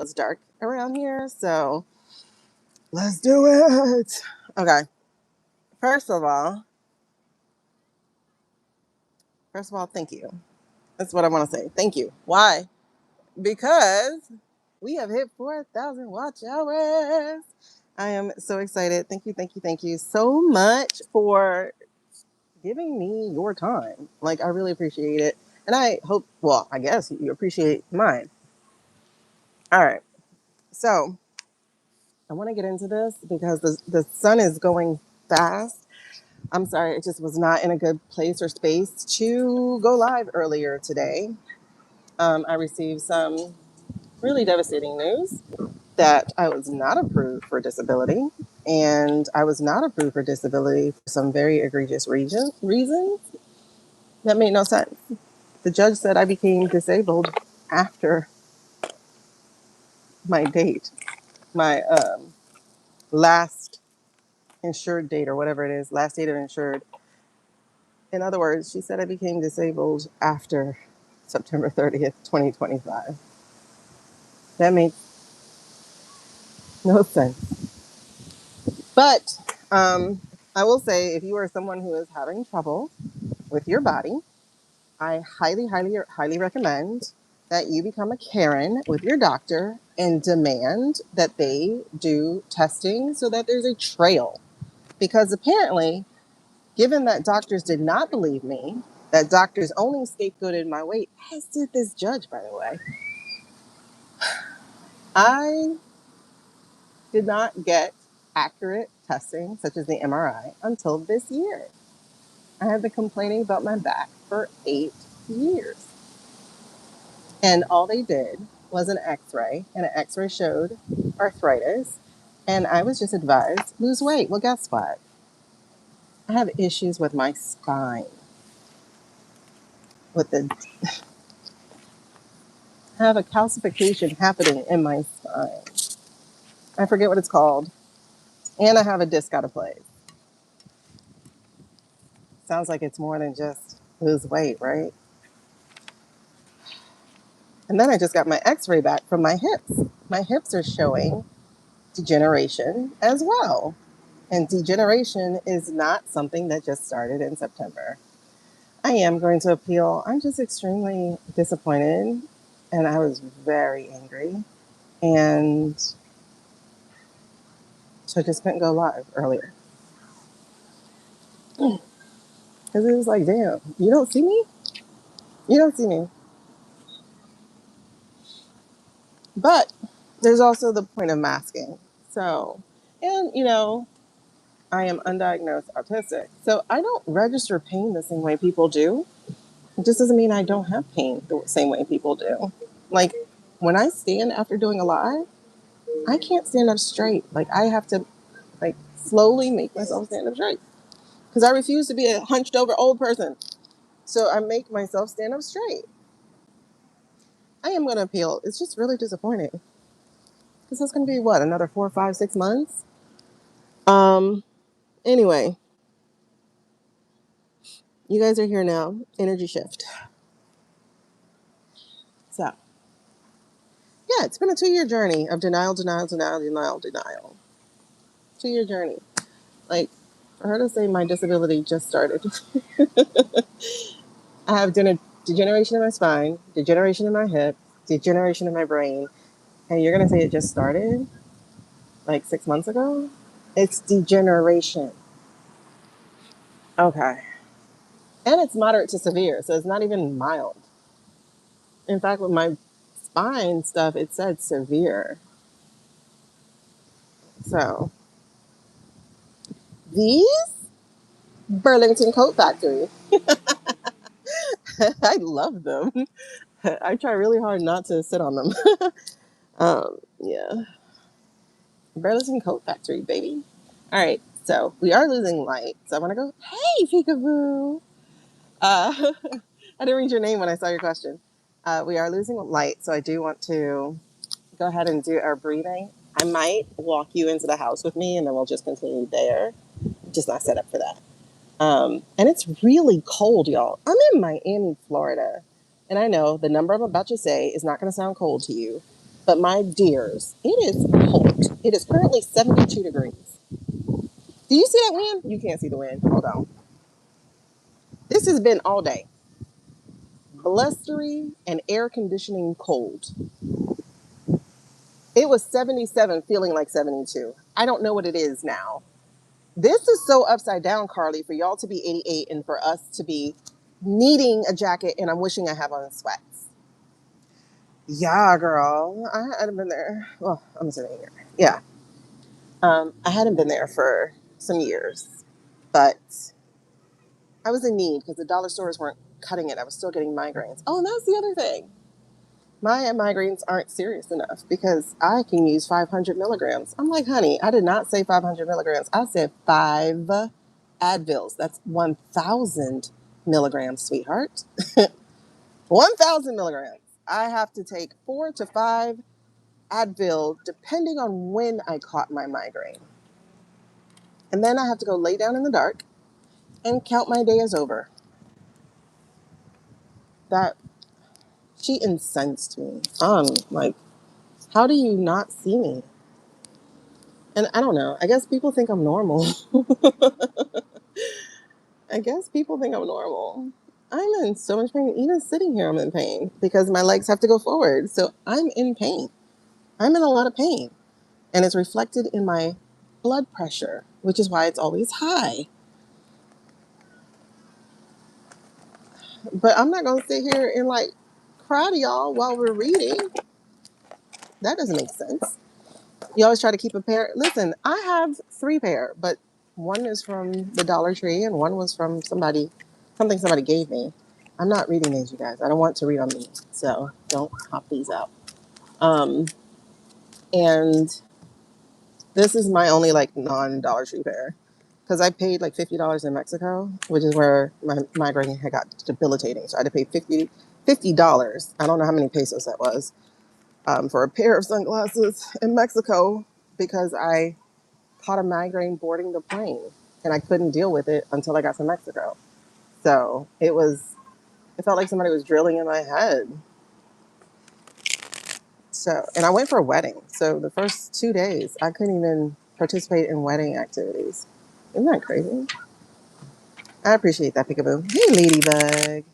it's dark around here, so let's do it. Okay. First of all, thank you. That's what I want to say. Thank you. Why? Because we have hit 4,000 watch hours. I am so excited. Thank you so much for giving me your time. Like, I really appreciate it. And I hope, well, I guess you appreciate mine. All right. So I want to get into this because the sun is going fast. I'm sorry, it just was not in a good place or space to go live earlier today. I received some really devastating news that I was not approved for disability. And I was not approved for disability for some very egregious reasons that made no sense. The judge said I became disabled after my date, my last insured date or whatever it is, last date of insured. In other words, she said I became disabled after September 30th, 2025. That makes no sense. But I will say, if you are someone who is having trouble with your body, I highly recommend that you become a Karen with your doctor and demand that they do testing so that there's a trail. Because apparently, given that doctors did not believe me, that doctors only scapegoated my weight, as did this judge, by the way, I did not get accurate testing, such as the MRI, until this year. I have been complaining about my back for 8 years. And all they did was an x-ray, and an x-ray showed arthritis. And I was just advised, lose weight. Well, guess what? I have issues with my spine. I have a calcification happening in my spine. I forget what it's called. And I have a disc out of place. Sounds like it's more than just lose weight, right? And then I just got my x-ray back from my hips. My hips are showing degeneration as well. And degeneration is not something that just started in September. I am going to appeal. I'm just extremely disappointed. And I was very angry. And so I just couldn't go live earlier. Because it was like, damn, you don't see me? You don't see me. But there's also the point of masking. So, and I am undiagnosed autistic. So I don't register pain the same way people do. It just doesn't mean I don't have pain the same way people do. Like, when I stand after doing a live, I can't stand up straight. Like, I have to slowly make myself stand up straight because I refuse to be a hunched over old person. So I make myself stand up straight. I am going to appeal. It's just really disappointing because it's going to be what, another 4, 5, 6 months. Anyway, you guys are here now. Energy shift. So, yeah, it's been a 2-year journey of denial. 2-year journey. Like, for her to say my disability just started. I have degeneration in my spine, degeneration in my hip, degeneration in my brain. And you're going to say it just started like 6 months ago? It's degeneration. Okay. And it's moderate to severe, so it's not even mild. In fact, with my spine stuff, it said severe. So, these Burlington Coat Factory, I love them. I try really hard not to sit on them. Yeah. Burlington Coat Factory, baby. All right, so we are losing light. So I want to go, hey, Peekaboo. I didn't read your name when I saw your question. We are losing light, so I do want to go ahead and do our breathing. I might walk you into the house with me, and then we'll just continue there. Just not set up for that. And it's really cold, y'all. I'm in Miami, Florida. And I know the number I'm about to say is not going to sound cold to you. But my dears, it is cold. It is currently 72 degrees. Do you see that wind? You can't see the wind. Hold on. This has been all day. Blustery and air conditioning cold. It was 77, feeling like 72. I don't know what it is now. This is so upside down, Carly, for y'all to be 88 and for us to be needing a jacket, and I'm wishing I have on sweats. Yeah, girl. I hadn't been there. Well, I'm assuming here. Yeah. I hadn't been there for some years, but I was in need because the dollar stores weren't cutting it. I was still getting migraines. Oh, and that's the other thing. My migraines aren't serious enough because I can use 500 milligrams. I'm like, honey, I did not say 500 milligrams. I said 5 Advils. That's 1,000 milligrams, sweetheart. 1,000 milligrams. I have to take 4 to 5 Advil depending on when I caught my migraine. And then I have to go lay down in the dark and count my day as over. That she incensed me. Like, how do you not see me? And I don't know. I guess people think I'm normal. I guess people think I'm normal. I'm in so much pain. Even sitting here, I'm in pain because my legs have to go forward. So I'm in pain. I'm in a lot of pain. And it's reflected in my blood pressure, which is why it's always high. But I'm not going to sit here and like cry to y'all while we're reading. That doesn't make sense. You always try to keep a pair. Listen, I have 3 pair, but one is from the Dollar Tree and one was from something somebody gave me. I'm not reading these, you guys. I don't want to read on me, so don't pop these out. Um, and this is my only like non-Dollar Tree pair because I paid like $50 in Mexico, which is where my migraine had got debilitating. So I had to pay $50. I don't know how many pesos that was for a pair of sunglasses in Mexico because I caught a migraine boarding the plane and I couldn't deal with it until I got to Mexico. So it felt like somebody was drilling in my head. So, and I went for a wedding. So the first 2 days, I couldn't even participate in wedding activities. Isn't that crazy? I appreciate that, Peekaboo. Hey, Ladybug.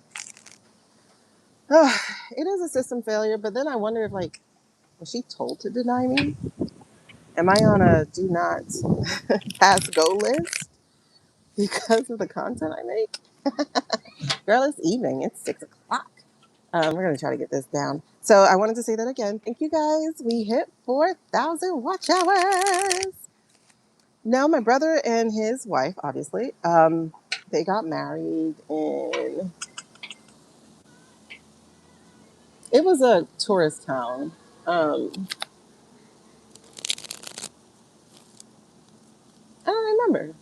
Oh, it is a system failure, but then I wonder if, like, was she told to deny me? Am I on a do not pass go list because of the content I make? Girl, it's evening. It's 6 o'clock. We're going to try to get this down. So I wanted to say that again. Thank you guys. We hit 4,000 watch hours. Now, my brother and his wife, obviously, they got married in, it was a tourist town. I don't remember.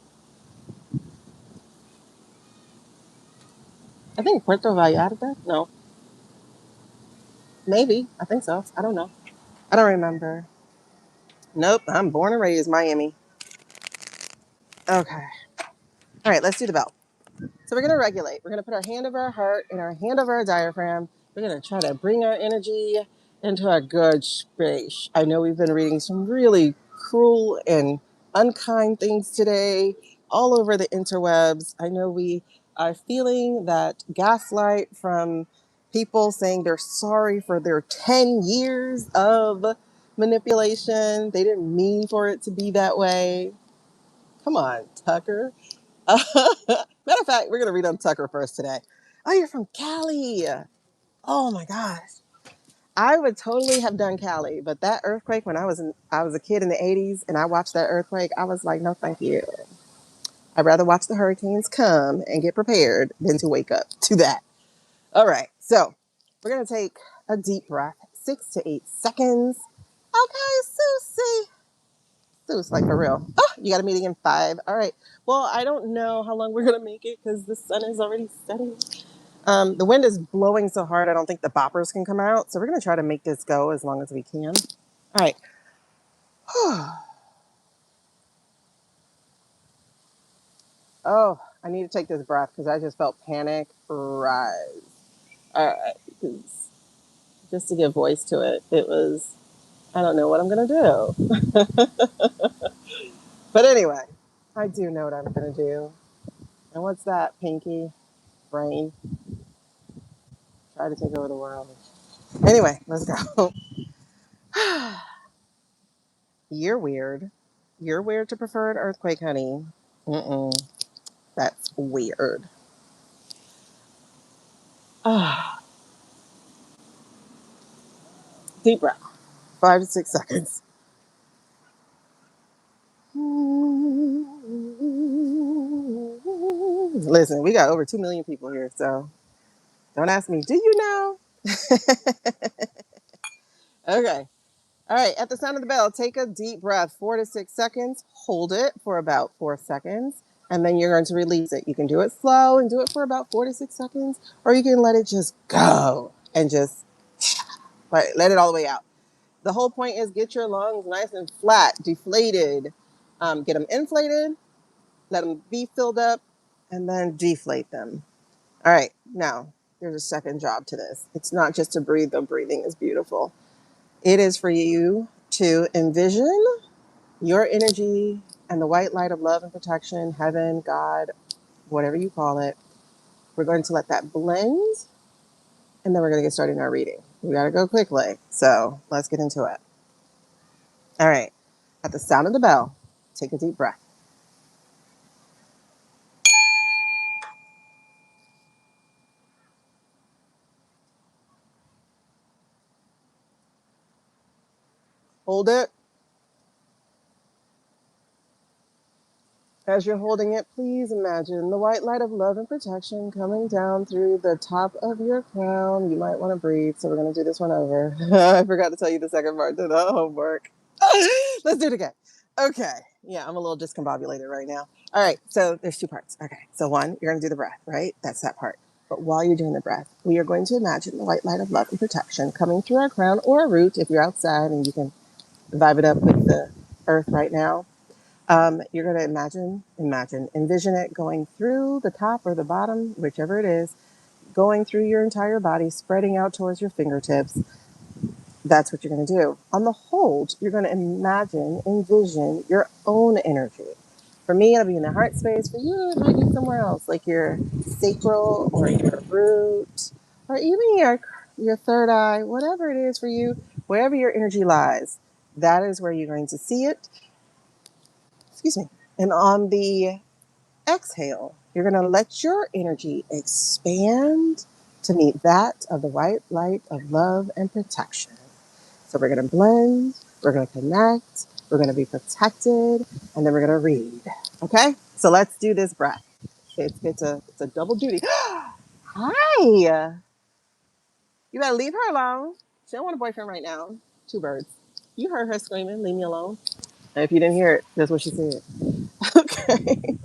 I think Puerto Vallarta. No, maybe. I think so. I don't know. I don't remember. Nope. I'm born and raised Miami. Okay. All right. Let's do the bell. So we're going to regulate. We're going to put our hand over our heart and our hand over our diaphragm. We're going to try to bring our energy into a good space. I know we've been reading some really cruel and unkind things today all over the interwebs. I know we are feeling that gaslight from people saying they're sorry for their 10 years of manipulation. They didn't mean for it to be that way. Come on, Tucker. Matter of fact, we're going to read on Tucker first today. Oh, you're from Cali. Oh my gosh. I would totally have done Cali, but that earthquake when I was a kid in the 80s and I watched that earthquake, I was like, no, thank you. I'd rather watch the hurricanes come and get prepared than to wake up to that. All right. So we're going to take a deep breath, 6 to 8 seconds. Okay, Susie. Sue's like for real. Oh, you got a meeting in 5. All right. Well, I don't know how long we're going to make it because the sun is already setting. The wind is blowing so hard, I don't think the boppers can come out. So we're going to try to make this go as long as we can. All right. Oh, I need to take this breath because I just felt panic rise. All right. 'Cause just to give voice to it, it was I don't know what I'm going to do. But anyway, I do know what I'm going to do. And what's that, Pinky? Brain? Try to take over the world. Anyway, let's go. You're weird. You're weird to prefer an earthquake, honey. Mm-mm. That's weird. Ah, deep breath. 5 to 6 seconds. Listen, we got over 2 million people here, so don't ask me, do you know? Okay. All right. At the sound of the bell, take a deep breath, 4 to 6 seconds. Hold it for about 4 seconds, and then you're going to release it. You can do it slow and do it for about 4 to 6 seconds, or you can let it just go and just let it all the way out. The whole point is get your lungs nice and flat, deflated. Get them inflated, let them be filled up, and then deflate them. All right. Now, there's a second job to this. It's not just to breathe, though breathing is beautiful. It is for you to envision your energy and the white light of love and protection, heaven, God, whatever you call it. We're going to let that blend, and then we're going to get started in our reading. We got to go quickly. So let's get into it. All right. At the sound of the bell, take a deep breath. Hold it. As you're holding it, please imagine the white light of love and protection coming down through the top of your crown. You might want to breathe, so we're going to do this one over. I forgot to tell you the second part to the homework. Let's do it again. Okay. Yeah, I'm a little discombobulated right now. All right, so there's 2 parts. Okay, so one, you're going to do the breath, right? That's that part. But while you're doing the breath, we are going to imagine the white light of love and protection coming through our crown or a root if you're outside and you can vibe it up with the earth right now. You're going to envision it going through the top or the bottom, whichever it is, going through your entire body, spreading out towards your fingertips. That's what you're going to do. On the hold, you're going to envision your own energy. For me, it'll be in the heart space. For you, it might be somewhere else, like your sacral or your root, or even your third eye, whatever it is for you, wherever your energy lies. That is where you're going to see it. Excuse me. And on the exhale, you're going to let your energy expand to meet that of the white light of love and protection. So we're going to blend, we're going to connect, we're going to be protected, and then we're going to read. Okay? So let's do this breath. It's a double duty. Hi. You better leave her alone. She don't want a boyfriend right now. 2 birds. You heard her screaming, leave me alone. And if you didn't hear it, that's what she said. Okay.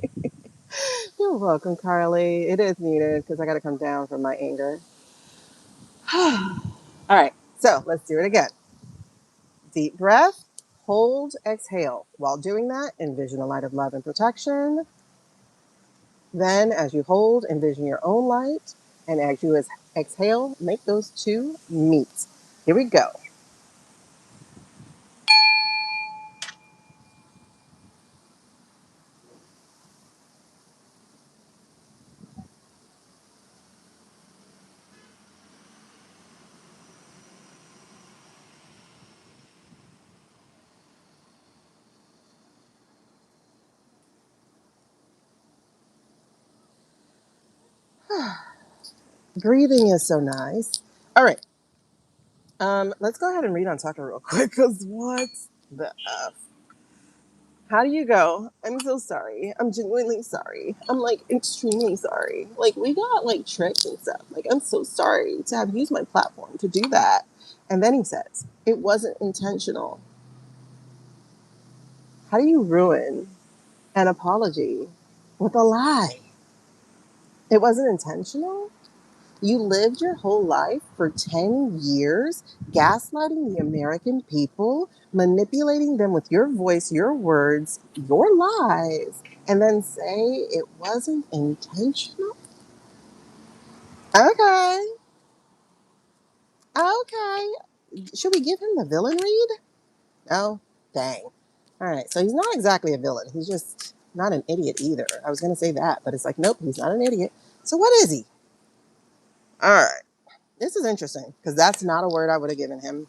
You're welcome, Carly. It is needed because I got to come down from my anger. All right, so let's do it again. Deep breath, hold, exhale. While doing that, envision the light of love and protection. Then, as you hold, envision your own light. And as you exhale, make those two meet. Here we go. Breathing is so nice. All right. Let's go ahead and read on Tucker real quick because what the F? How do you go? I'm so sorry. I'm genuinely sorry. I'm like extremely sorry. Like we got like tricked and stuff. Like I'm so sorry to have used my platform to do that. And then he says, it wasn't intentional. How do you ruin an apology with a lie? It wasn't intentional? You lived your whole life for 10 years gaslighting the American people, manipulating them with your voice, your words, your lies, and then say it wasn't intentional? Okay. Okay. Should we give him the villain read? No? Dang. All right. So he's not exactly a villain. He's just not an idiot either. I was going to say that, but it's like, nope, he's not an idiot. So what is he? All right. This is interesting because that's not a word I would have given him.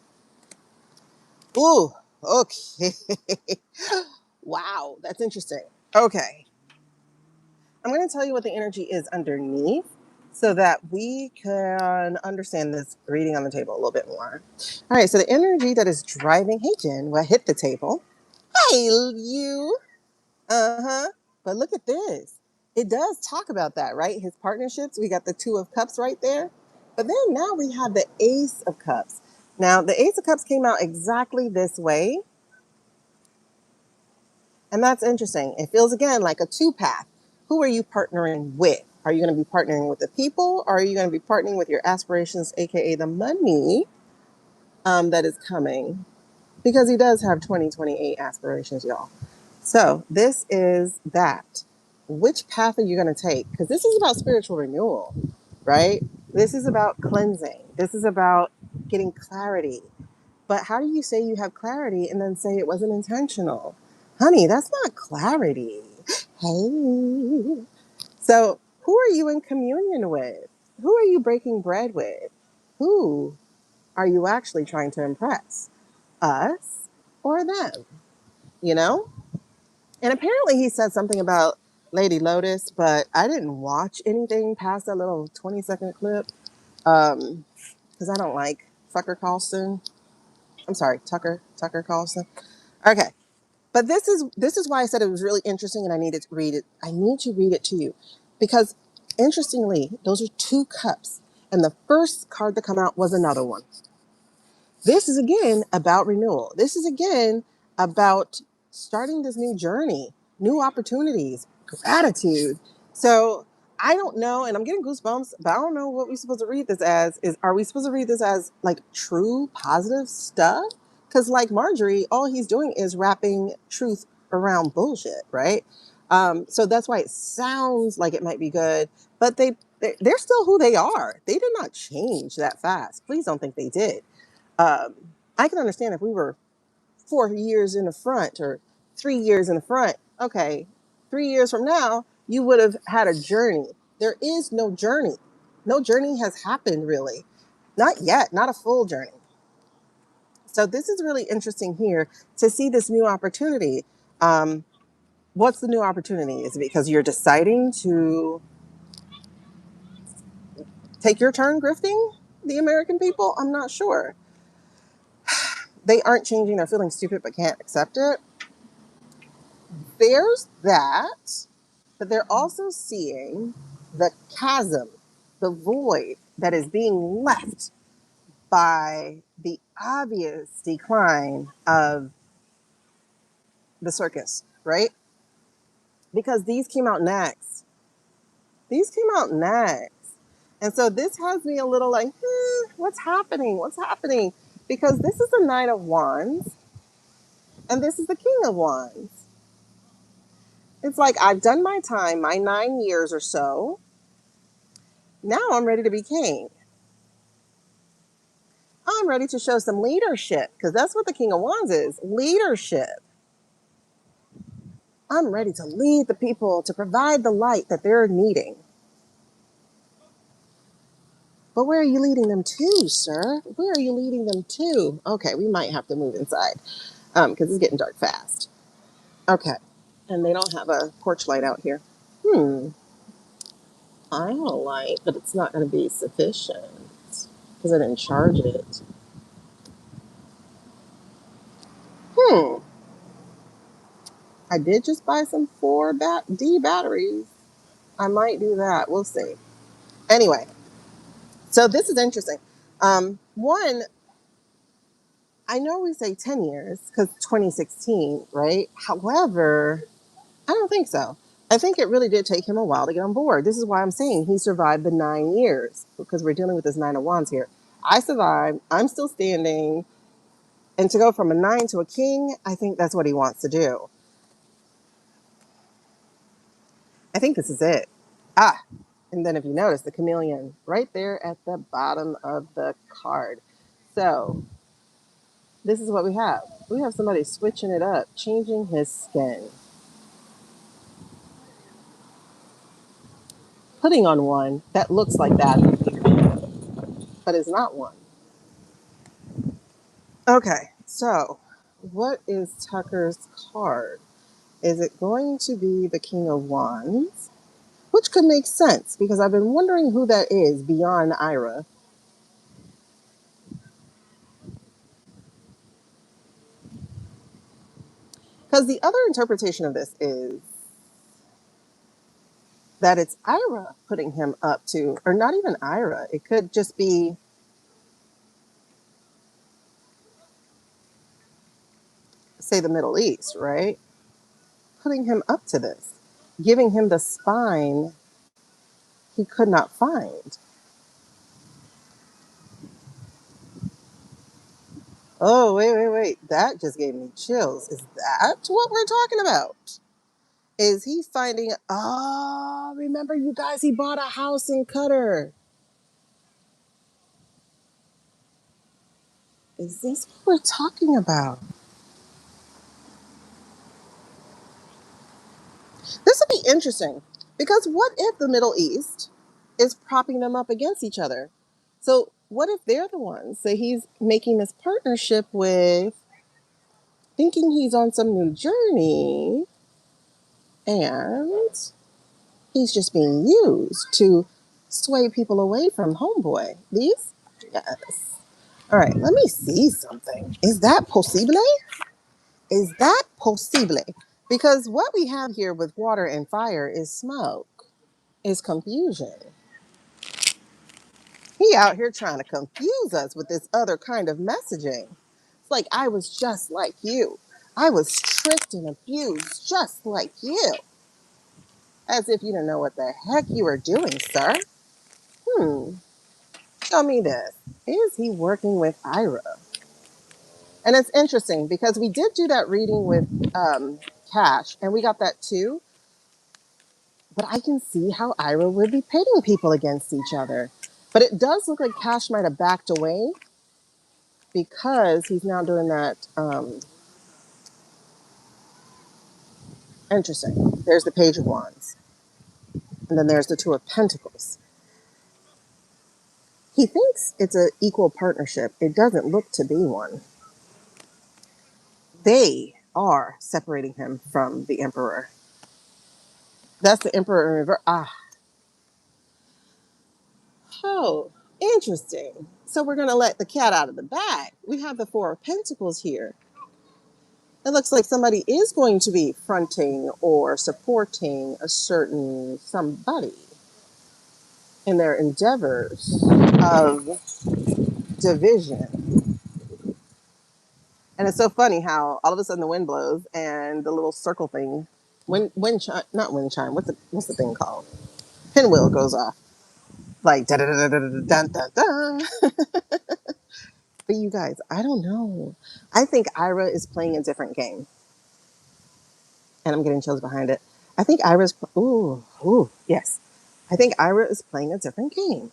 Ooh, okay. Wow, that's interesting. Okay. I'm going to tell you what the energy is underneath so that we can understand this reading on the table a little bit more. All right, so the energy that is driving, hey Jen, what hit the table? Hey, you. Uh-huh. But look at this. It does talk about that, right? His partnerships. We got the Two of Cups right there. But then now we have the Ace of Cups. Now, the Ace of Cups came out exactly this way. And that's interesting. It feels again like a two path. Who are you partnering with? Are you going to be partnering with the people, or are you going to be partnering with your aspirations, aka the money that is coming? Because he does have 2028 aspirations, y'all. So this is that. Which path are you going to take? Because this is about spiritual renewal, right? This is about cleansing. This is about getting clarity. But how do you say you have clarity and then say it wasn't intentional? Honey, that's not clarity. Hey. So, who are you in communion with? Who are you breaking bread with? Who are you actually trying to impress? Us or them? You know? And apparently he said something about Lady Lotus, but I didn't watch anything past that little 20-second clip because I don't like Fucker Carlson. I'm sorry, Tucker Carlson. Okay. But this is why I said it was really interesting and I needed to read it. I need to read it to you because interestingly, those are two cups. And the first card that come out was another one. This is again about renewal. This is again about starting this new journey, new opportunities, gratitude. So I don't know, and I'm getting goosebumps, but I don't know what we're supposed to read this as. Are we supposed to read this as like true positive stuff? Because like Marjorie, all he's doing is wrapping truth around bullshit, right? So that's why it sounds like it might be good, but they're still who they are. They did not change that fast. Please don't think they did. um, I can understand if we were 4 years in the front or 3 years in the front. Okay, 3 years from now, you would have had a journey. There is no journey. No journey has happened really. Not yet, not a full journey. So this is really interesting here to see this new opportunity. Um, what's the new opportunity? Is it because you're deciding to take your turn grifting the American people? I'm not sure. They aren't changing. They're feeling stupid but can't accept it. There's that, but they're also seeing the chasm, the void that is being left by the obvious decline of the circus, right? Because these came out next. These came out next. And so this has me a little like, what's happening? What's happening? Because this is the Knight of Wands and this is the King of Wands. It's like I've done my time, my 9 years or so. Now I'm ready to be king. I'm ready to show some leadership because that's what the King of Wands is, leadership. I'm ready to lead the people to provide the light that they're needing. But where are you leading them to, sir? Where are you leading them to? Okay, we might have to move inside because it's getting dark fast. Okay, and they don't have a porch light out here. I have a light, but it's not going to be sufficient because I didn't charge it. Hmm. I did just buy some 4D batteries. I might do that. We'll see. Anyway, so this is interesting. One, I know we say 10 years because 2016, right? However, I don't think so. I think it really did take him a while to get on board. This is why I'm saying he survived the 9 years because we're dealing with this Nine of Wands here. I survived. I'm still standing. And to go from a nine to a king, I think that's what he wants to do. I think this is it. Ah, and then if you notice the chameleon right there at the bottom of the card. So this is what we have. We have somebody switching it up, changing his skin, putting on one that looks like that, but is not one. Okay, so what is Tucker's card? Is it going to be the King of Wands? Which could make sense because I've been wondering who that is beyond Ira. Because the other interpretation of this is that it's Ira putting him up to, or not even Ira. It could just be, say, the Middle East, right? Putting him up to this, giving him the spine he could not find. Oh, wait. That just gave me chills. Is that what we're talking about? Is he finding, oh, remember you guys, he bought a house in Qatar. Is this what we're talking about? This would be interesting because what if the Middle East is propping them up against each other? So, what if they're the ones that he's making this partnership with, thinking he's on some new journey, and he's just being used to sway people away from Homeboy? These? Yes. All right, let me see something. Is that possible? Is that possible? Because what we have here with water and fire is smoke, is confusion. He out here trying to confuse us with this other kind of messaging. It's like I was just like you. I was tricked and abused just like you. As if you didn't know what the heck you were doing, sir. Show me this. Is he working with Ira? And it's interesting because we did do that reading with Cash, and we got that too. But I can see how Ira would be pitting people against each other. But it does look like Cash might have backed away because he's now doing that. Interesting. There's the Page of Wands, and then there's the Two of Pentacles. He thinks it's an equal partnership. It doesn't look to be one. They are separating him from the Emperor. That's the Emperor in reverse. Ah, oh, interesting. So we're going to let the cat out of the bag. We have the Four of Pentacles here. It looks like somebody is going to be fronting or supporting a certain somebody in their endeavors of division. And it's so funny how all of a sudden the wind blows and the little circle thing, wind chime, not wind chime, what's the thing called? Pinwheel goes off. Like da da da da da da da. But you guys, I don't know. I think Ira is playing a different game. And I'm getting chills behind it. I think yes. I think Ira is playing a different game.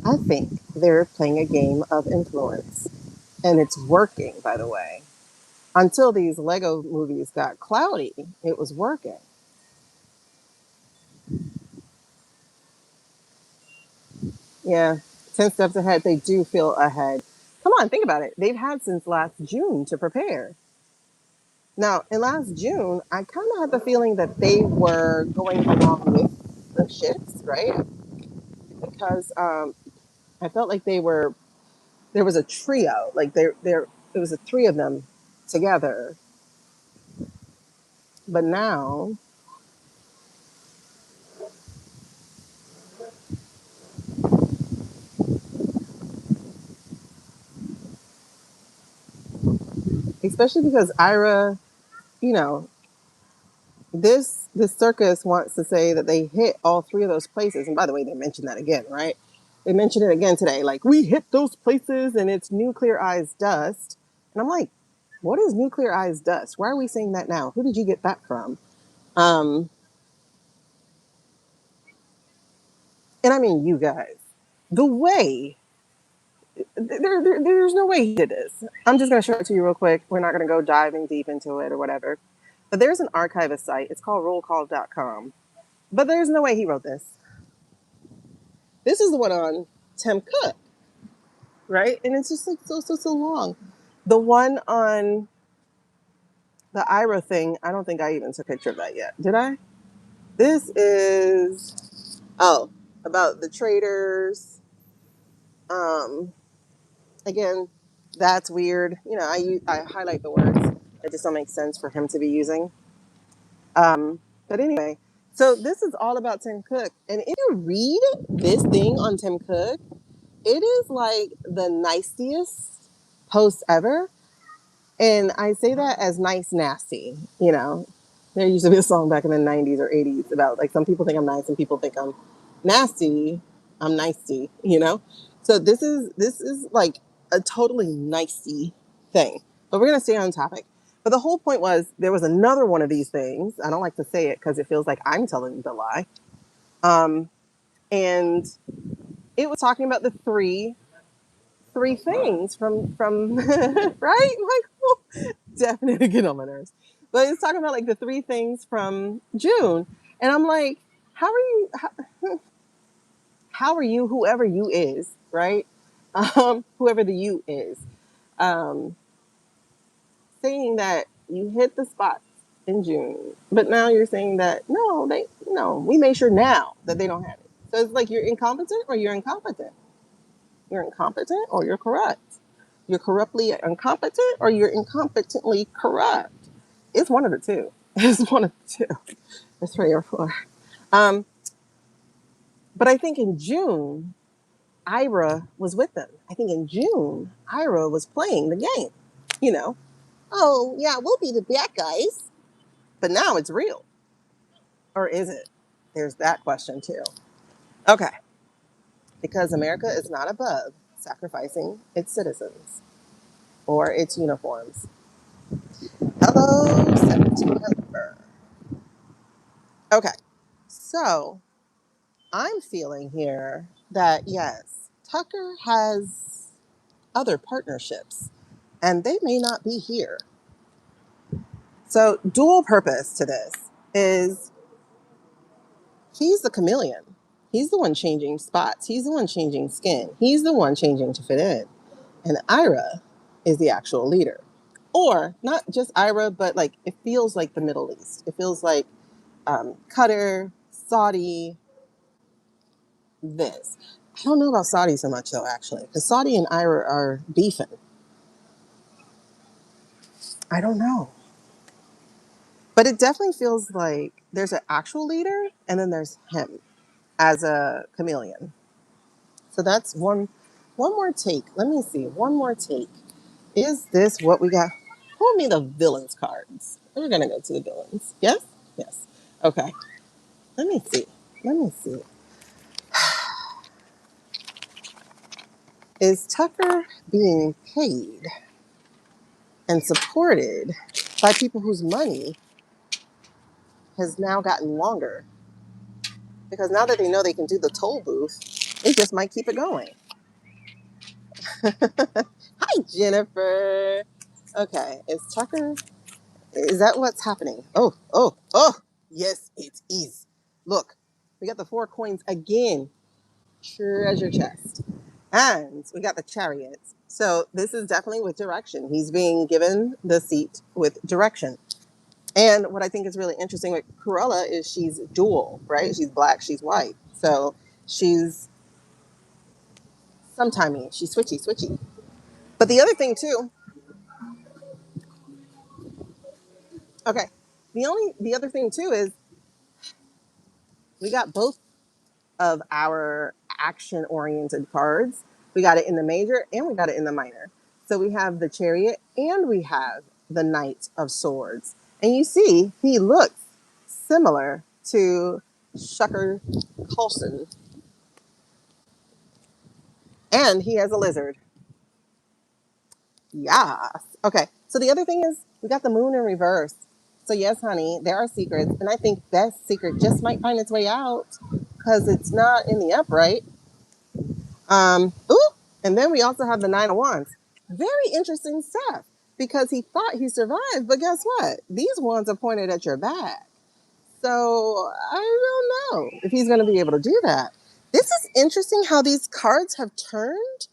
I think they're playing a game of influence. And it's working, by the way. Until these Lego movies got cloudy, it was working. Yeah, 10 steps ahead. They do feel ahead. Come on, think about it. They've had since last June to prepare. Now, in last June, I kind of had the feeling that they were going along with the shits, right? Because I felt like there was a trio, like there was a three of them together. But now, especially because Ira, you know, this circus wants to say that they hit all three of those places. And by the way, they mentioned that again, right? They mentioned it again today. Like, we hit those places and it's nuclear eyes dust. And I'm like, what is nuclear eyes dust? Why are we saying that now? Who did you get that from? Um, and I mean, you guys, the way there's no way he did this. I'm just going to show it to you real quick. We're not going to go diving deep into it or whatever. But there's an archivist site. It's called rollcall.com. But there's no way he wrote this. This is the one on Tim Cook, right? And it's just like so long. The one on the Ira thing, I don't think I even took a picture of that yet. Did I? This is, about the traders. Again, that's weird. I highlight the words that just don't make sense for him to be using. But anyway, so this is all about Tim Cook. And if you read this thing on Tim Cook, it is like the nicest post ever. And I say that as nice nasty. There used to be a song back in the 90s or 80s about like some people think I'm nice and people think I'm nasty. I'm nicey. So this is like a totally nicey thing. But we're gonna stay on topic. But the whole point was there was another one of these things. I don't like to say it because it feels like I'm telling the lie. And it was talking about the three things from right, Michael? Definitely get on my nerves. But it's talking about like the three things from June, and I'm like, how are you, whoever you is, right? Whoever the you is, saying that you hit the spots in June, but now you're saying that no, we made sure now that they don't have it. So it's like you're incompetent or you're incompetent. You're incompetent or you're corrupt. You're corruptly incompetent or you're incompetently corrupt. It's one of the two. It's one of the two. There's 3 or 4. But I think in June, Ira was with them. I think in June, Ira was playing the game. Oh, yeah, we'll be the bad guys. But now it's real. Or is it? There's that question too. Okay. Because America is not above sacrificing its citizens or its uniforms. Hello, September. Okay. So I'm feeling here that yes, Tucker has other partnerships and they may not be here. So dual purpose to this is he's the chameleon. He's the one changing spots. He's the one changing skin. He's the one changing to fit in. And Ira is the actual leader. Or not just Ira, but like it feels like the Middle East. It feels like Qatar, Saudi, this. I don't know about Saudi so much though, actually, because Saudi and Ira are beefing. I don't know. But it definitely feels like there's an actual leader and then there's him as a chameleon. So that's one more take. Let me see. One more take. Is this what we got? Pull me the villains cards. We're gonna go to the villains. Yes? Yes. Okay. Let me see. Let me see. Is Tucker being paid and supported by people whose money has now gotten longer? Because now that they know they can do the toll booth, they just might keep it going. Hi, Jennifer. Okay, is that what's happening? Oh, yes, it is. Look, we got the 4 coins again. Treasure chest. And we got the chariots. So this is definitely with direction. He's being given the seat with direction. And what I think is really interesting with Cruella is she's dual, right? She's black, she's white. So she's sometimey, she's switchy. But the other thing too, okay, the other thing too is we got both of our action oriented cards. We got it in the major and we got it in the minor. So we have the chariot and we have the knight of swords. And you see, he looks similar to Shucker Coulson. And he has a lizard. Yes. Okay. So the other thing is we got the moon in reverse. So yes, honey, there are secrets. And I think that secret just might find its way out because it's not in the upright. Ooh, And then we also have the Nine of Wands. Very interesting stuff because he thought he survived, but guess what? These wands are pointed at your back. So I don't know if he's going to be able to do that. This is interesting how these cards have turned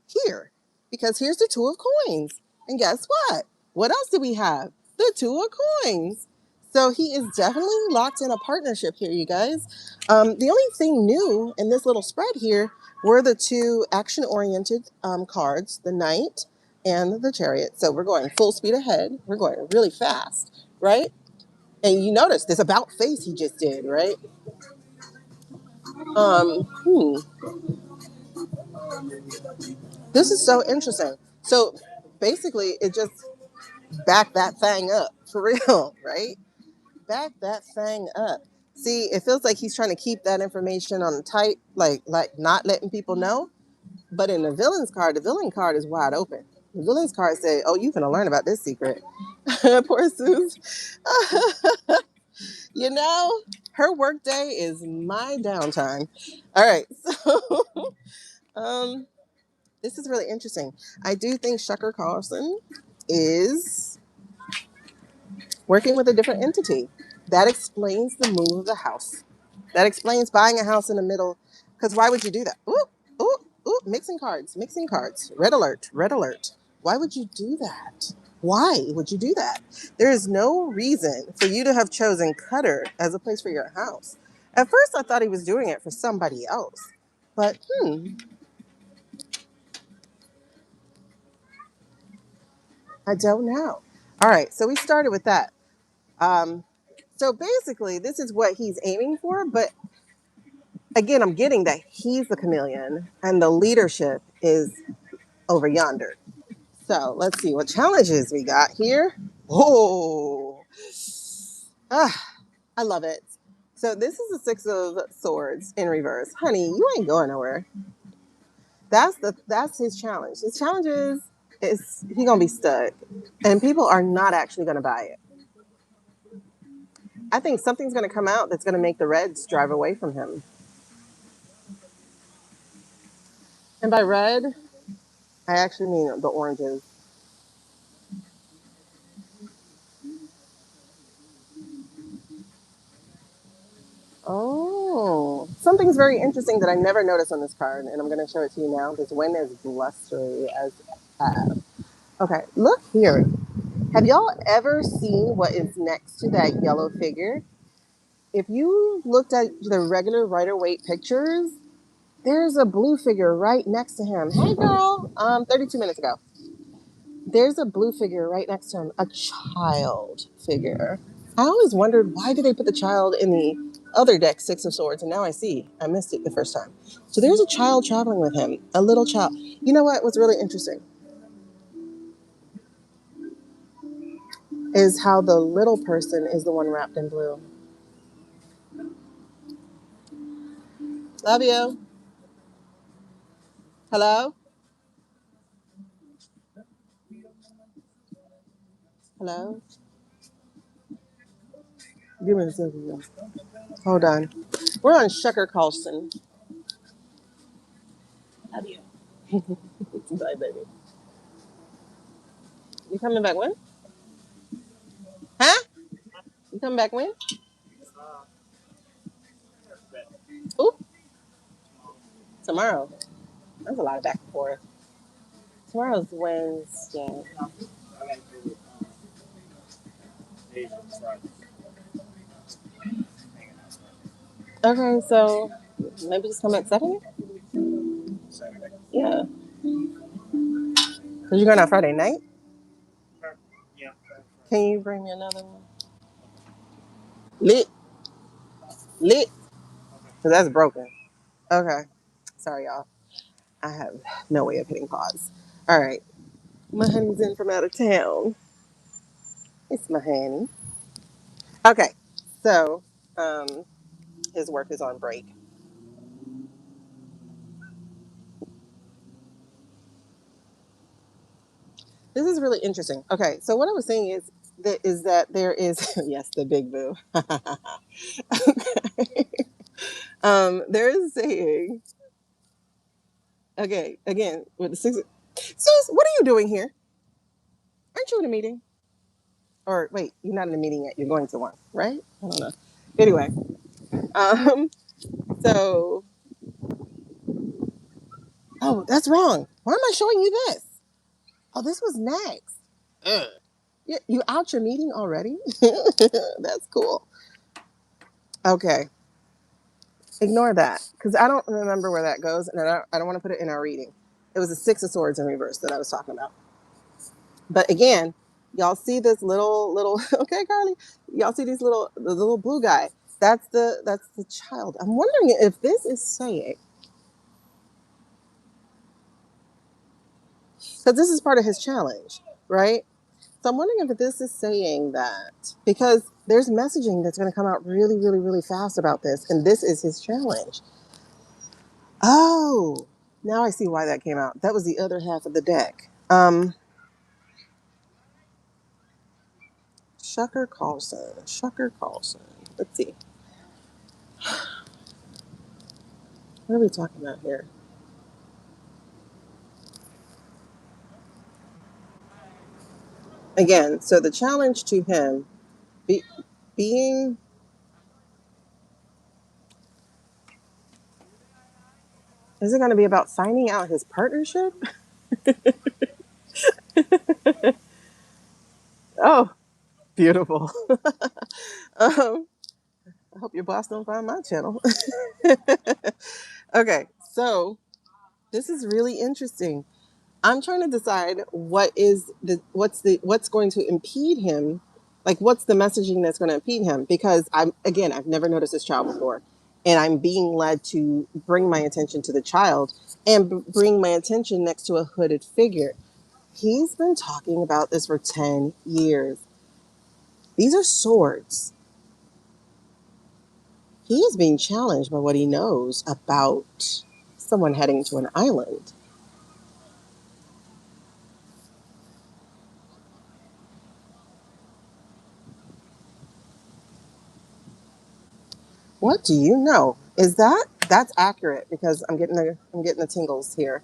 here because here's the Two of Coins. And guess what? What else do we have? The Two of Coins. So he is definitely locked in a partnership here, you guys. The only thing new in this little spread here were the two action-oriented cards, the Knight and the Chariot. So we're going full speed ahead. We're going really fast, right? And you notice this about face he just did, right? Um, hmm. This is so interesting. So basically, it just backed that thing up for real, right? Back that thing up. See, it feels like he's trying to keep that information on tight, like not letting people know. But in the villain's card, the villain card is wide open. The villain's card say, "Oh, you can learn about this secret." Poor Suze. You know, her work day is my downtime. All right, so um, this is really interesting. I do think Shucker Carlson is working with a different entity. That explains the move of the house. That explains buying a house in the middle. Because why would you do that? Ooh, ooh, ooh, mixing cards, mixing cards. Red alert, red alert. Why would you do that? Why would you do that? There is no reason for you to have chosen Cutter as a place for your house. At first, I thought he was doing it for somebody else. But, I don't know. All right, so we started with that. Um, so basically, this is what he's aiming for. But again, I'm getting that he's the chameleon and the leadership is over yonder. So let's see what challenges we got here. Oh, I love it. So this is the Six of Swords in reverse. Honey, you ain't going nowhere. That's his challenge. His challenge is he gonna be stuck, and people are not actually gonna buy it. I think something's gonna come out that's gonna make the Reds drive away from him. And by red, I actually mean the oranges. Oh, something's very interesting that I never noticed on this card, and I'm going to show it to you now. This wind is blustery as F. Okay, look here. Have y'all ever seen what is next to that yellow figure? If you looked at the regular Rider-Waite pictures, there's a blue figure right next to him. Hey, girl. 32 minutes ago. There's a blue figure right next to him, a child figure. I always wondered why did they put the child in the other deck, Six of Swords, and now I see. I missed it the first time. So there's a child traveling with him, a little child. You know what? What's really interesting is how the little person is the one wrapped in blue. Love you. Hello? Hello? Give me a second. Hold on. We're on Shucker Carlson. Love you. Bye, baby. You coming back when? Huh? You coming back when? Ooh, tomorrow. That's a lot of back and forth. Tomorrow's Wednesday. Okay, so maybe just come at 7? Yeah. Because you're going out Friday night? Can you bring me another one? Lit. Lit. Because that's broken. Okay. Sorry, y'all. I have no way of hitting pause. All right. My honey's in from out of town. It's my honey. Okay. So, um, his work is on break. This is really interesting. Okay. So, what I was saying is that there is, yes, the big boo. Okay. There is saying Okay, again with the six. Sus, what are you doing here? Aren't you in a meeting? Or wait, you're not in a meeting yet. You're going to one, right? I don't know. Anyway, um, so oh, that's wrong. Why am I showing you this? Oh, this was next. Ugh. You out your meeting already? That's cool. Okay, ignore that because I don't remember where that goes, and I don't want to put it in our reading. It was the Six of Swords in reverse that I was talking about. But again, y'all see this little okay, Carly. Y'all see the little blue guy. That's the child. I'm wondering if this is saying because this is part of his challenge, right? So I'm wondering if this is saying that because there's messaging that's going to come out really, really, really fast about this, and this is his challenge. Oh, now I see why that came out. That was the other half of the deck. Shucker Carlson. Shucker Carlson. Let's see. What are we talking about here? Again, so the challenge to him be, being is it going to be about finding out his partnership? Oh, beautiful. um, I hope your boss don't find my channel. Okay, so this is really interesting. I'm trying to decide what's going to impede him, like what's the messaging that's going to impede him because I've never noticed this child before, and I'm being led to bring my attention to the child and bring my attention next to a hooded figure. He's been talking about this for 10 years. These are swords. He is being challenged by what he knows about someone heading to an island. What do you know? That's accurate because I'm getting the tingles here.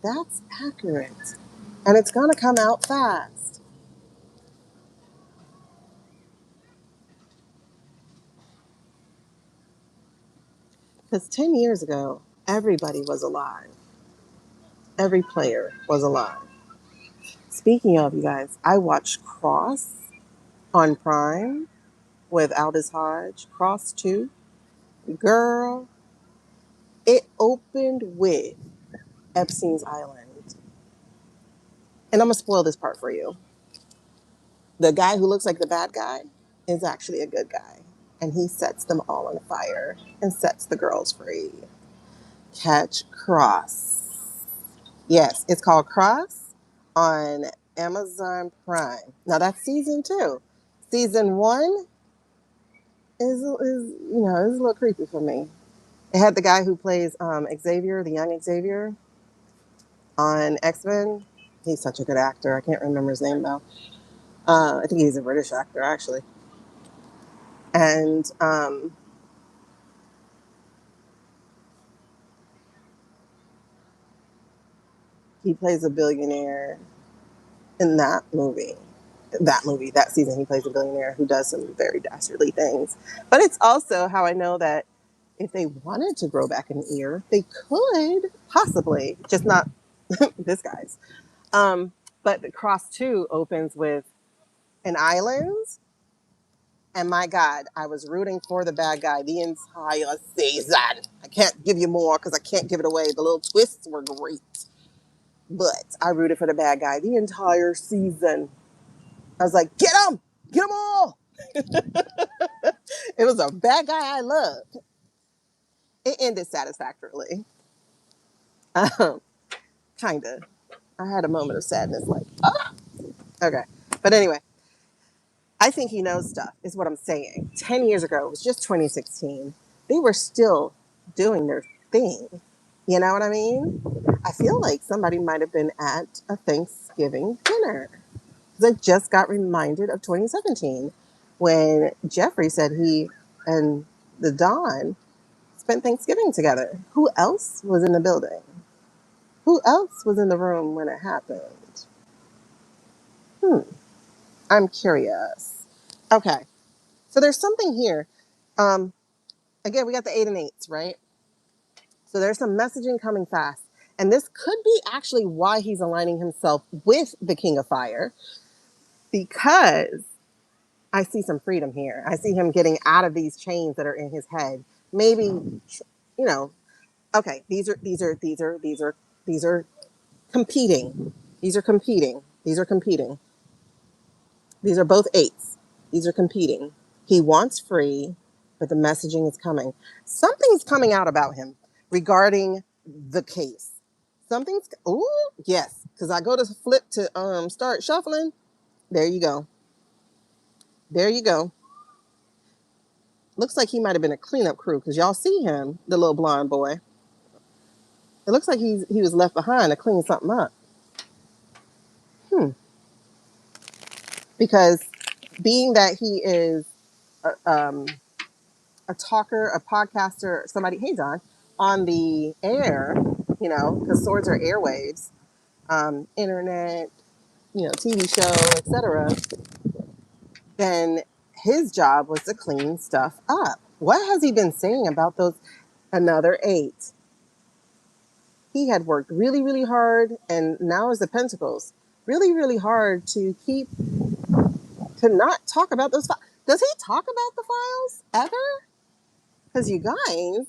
That's accurate. And it's gonna come out fast. Because 10 years ago, everybody was alive. Every player was alive. Speaking of you guys, I watched Cross on Prime with Aldous Hodge. Cross 2. Girl, it opened with Epstein's Island. And I'm gonna spoil this part for you. The guy who looks like the bad guy is actually a good guy. And he sets them all on fire and sets the girls free. Catch Cross. Yes, it's called Cross on Amazon Prime. Now that's season 2. Season 1 is a little creepy for me. It had the guy who plays Xavier, the young Xavier on X-Men. He's such a good actor. I can't remember his name though. I think he's a British actor actually. And he plays a billionaire in that season, he plays a billionaire who does some very dastardly things. But it's also how I know that if they wanted to grow back an ear, they could possibly, just not this guy's. Um, but the Cross 2 opens with an island. And my God, I was rooting for the bad guy the entire season. I can't give you more because I can't give it away. The little twists were great. But I rooted for the bad guy the entire season. I was like, get them all. It was a bad guy I loved. It ended satisfactorily. Um, kind of. I had a moment of sadness, like, oh, okay. But anyway, I think he knows stuff, is what I'm saying. 10 years ago, it was just 2016. They were still doing their thing. You know what I mean? I feel like somebody might have been at a Thanksgiving dinner. Because I just got reminded of 2017 when Jeffrey said he and the Don spent Thanksgiving together. Who else was in the building? Who else was in the room when it happened? I'm curious. Okay. So there's something here. Um, Again, we got the 8 and 8s, right? So there's some messaging coming fast. And this could be actually why he's aligning himself with the King of Fire, because I see some freedom here. I see him getting out of these chains that are in his head. Maybe, okay, these are competing. These are competing. These are competing. These are both 8s. These are competing. He wants free, but the messaging is coming. Something's coming out about him regarding the case. Something's, oh, yes, because I go to flip to start shuffling. There you go. There you go. Looks like he might have been a cleanup crew, because y'all see him, the little blonde boy. It looks like he was left behind to clean something up. Because being that he is a talker, a podcaster, somebody, hey Don, on the air, because swords are airwaves, internet, TV show, etc., then his job was to clean stuff up. What has he been saying about those? Another 8. He had worked really, really hard, and now is the Pentacles. Really, really hard to not talk about those files. Does he talk about the files ever? Because you guys,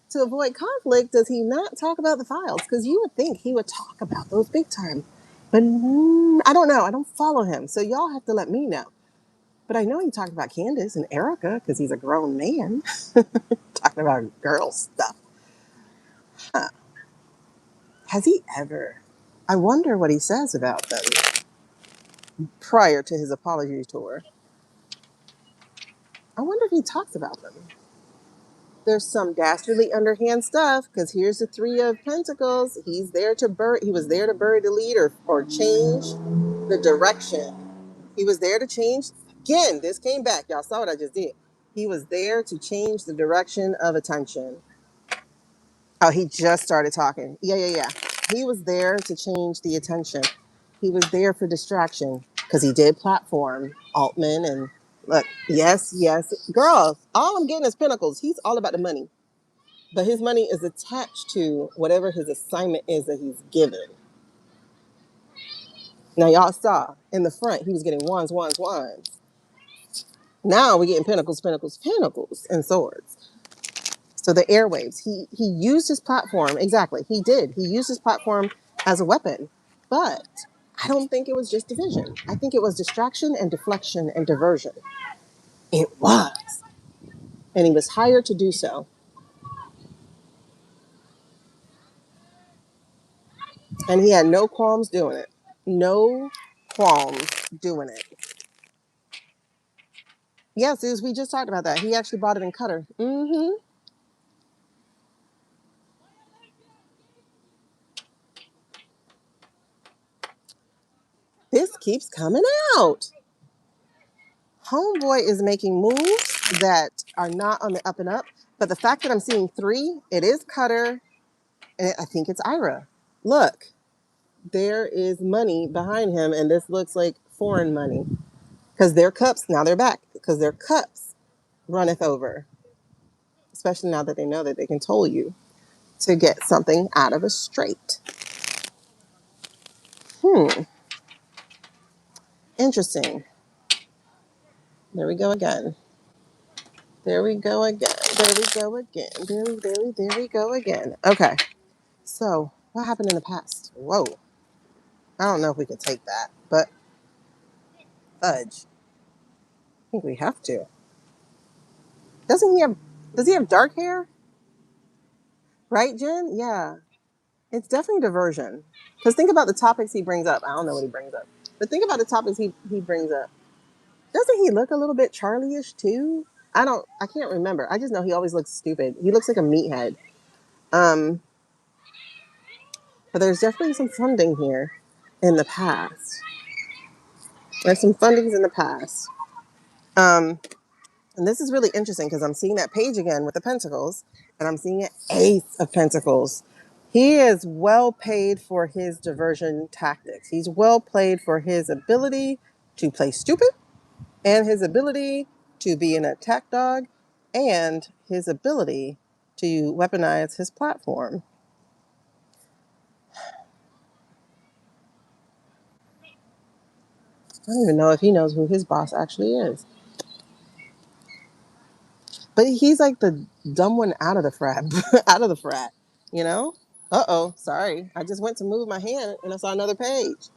to avoid conflict, does he not talk about the files? Because you would think he would talk about those big time. But I don't know. I don't follow him. So y'all have to let me know. But I know he talked about Candace and Erica because he's a grown man talking about girl stuff. Huh. Has he ever? I wonder what he says about them prior to his apology tour. I wonder if he talks about them. There's some dastardly underhand stuff, because here's the 3 of Pentacles. He was there to bury the lead, or change the direction. He was there to change. Again, this came back. Y'all saw what I just did. He was there to change the direction of attention. Oh, he just started talking. Yeah. He was there to change the attention. He was there for distraction, because he did platform Altman and look. Yes. Girls, all I'm getting is Pentacles. He's all about the money. But his money is attached to whatever his assignment is that he's given. Now, y'all saw in the front, he was getting wands. Now we're getting pentacles, and swords. So the airwaves, he used his platform. Exactly. He did. He used his platform as a weapon. But I don't think it was just division. I think it was distraction and deflection and diversion. It was. And he was hired to do so. And he had no qualms doing it. No qualms doing it. Yes, we just talked about that. He actually bought it in Qatar. This keeps coming out. Homeboy is making moves that are not on the up and up. But the fact that I'm seeing 3, it is Qatar, and I think it's Ira. Look, there is money behind him, and this looks like foreign money. Because their cups, now they're back, because their cups runneth over. Especially now that they know that they can toll you to get something out of a straight. Interesting. There we go again. There we go again. There we go again. There we go again. Okay. So, what happened in the past? Whoa. I don't know if we can take that, but fudge. I think we have to. Does he have dark hair? Right, Jen? Yeah. It's definitely diversion. Because think about the topics he brings up. I don't know what he brings up. But think about the topics he brings up. Doesn't he look a little bit Charlie-ish too? I can't remember. I just know he always looks stupid. He looks like a meathead. But there's definitely some funding here in the past. There's some fundings in the past. And And this is really interesting because I'm seeing that page again with the pentacles, and I'm seeing an ace of pentacles. He is well paid for his diversion tactics. He's well paid for his ability to play stupid, and his ability to be an attack dog, and his ability to weaponize his platform. I don't even know if he knows who his boss actually is. But he's like the dumb one out of the frat, out of the frat, you know? Uh-oh, sorry. I just went to move my hand and I saw another page.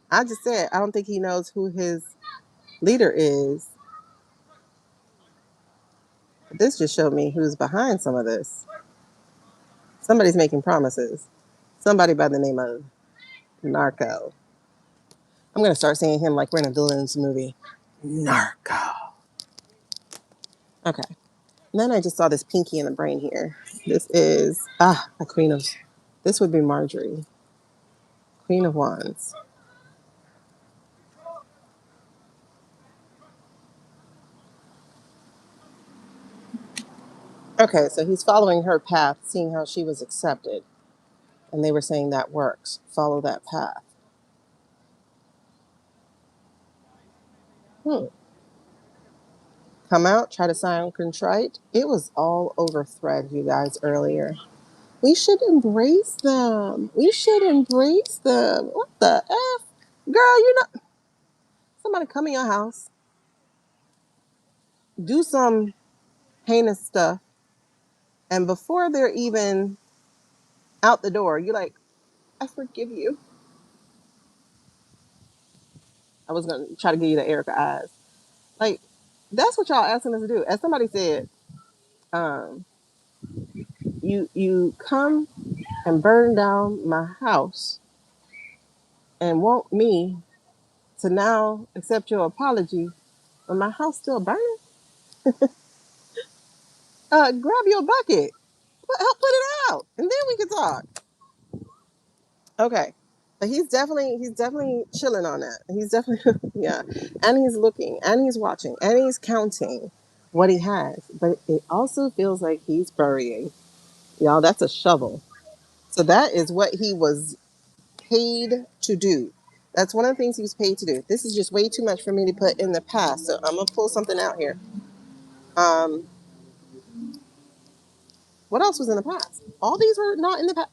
I just said, I don't think he knows who his leader is. This just showed me who's behind some of this. Somebody's making promises. Somebody by the name of Narco. I'm going to start seeing him like we're in a villain's movie. Narco. Okay. And then I just saw this pinky in the brain here. This is, a queen of, this would be Marjorie. Queen of Wands. Okay, so he's following her path, seeing how she was accepted. And they were saying that works. Follow that path. Come out, try to sound contrite. It was all over thread, you guys, earlier. We should embrace them. We should embrace them. What the F? Girl, you know, somebody come in your house, do some heinous stuff, and before they're even out the door, you're like, I forgive you. I was going to try to give you the Erica eyes. Like, that's what y'all asking us to do. As somebody said, um, you come and burn down my house and want me to now accept your apology when my house still burning. Grab your bucket, help put it out, and then we can talk. Okay, but he's definitely chilling on that. He's definitely yeah, and he's looking, and he's watching, and he's counting what he has. But it also feels like he's burying. Y'all, that's a shovel. So that is what he was paid to do. That's one of the things he was paid to do. This is just way too much for me to put in the past. So I'm gonna pull something out here. Um, what else was in the past? All these were not in the past.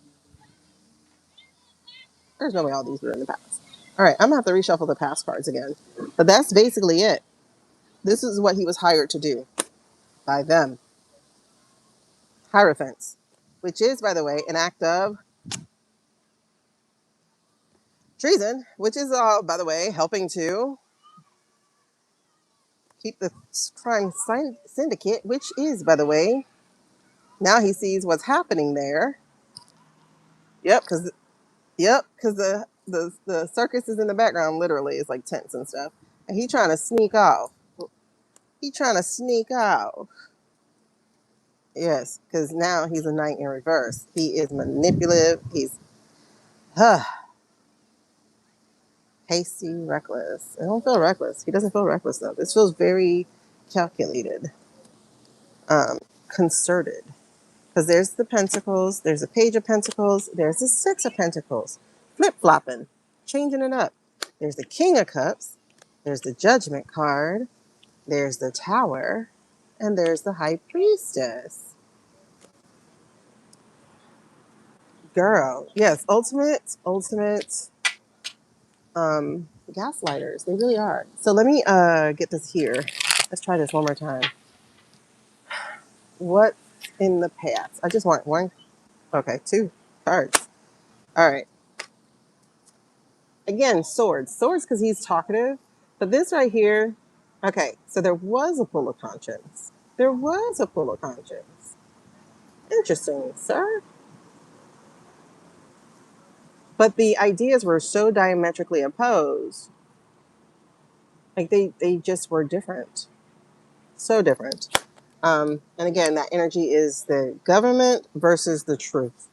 There's no way all these were in the past. All right, I'm gonna have to reshuffle the past cards again. But that's basically it. This is what he was hired to do by them. Hierophants, which is, by the way, an act of treason, which is, by the way, helping to keep the crime syndicate, which is, by the way, now he sees what's happening there. Yep, because the circus is in the background. Literally, it's like tents and stuff, and he trying to sneak off. He trying to sneak out. Yes, because now he's a knight in reverse. He is manipulative. He's hasty, reckless. I don't feel reckless. He doesn't feel reckless though. This feels very calculated, concerted. Because there's the pentacles, there's a page of pentacles, there's the six of pentacles, flip flopping, changing it up. There's the king of cups, there's the judgment card, there's the tower, and there's the high priestess. Girl, yes, ultimate gaslighters. They really are. So let me get this here. Let's try this one more time. What in the past? I just want one. Okay, two cards. All right. Again, swords. Swords because he's talkative. But this right here, okay, so there was a pull of conscience. There was a pull of conscience. Interesting, sir. But the ideas were so diametrically opposed. Like they just were different. So different. And again, that energy is the government versus the truth.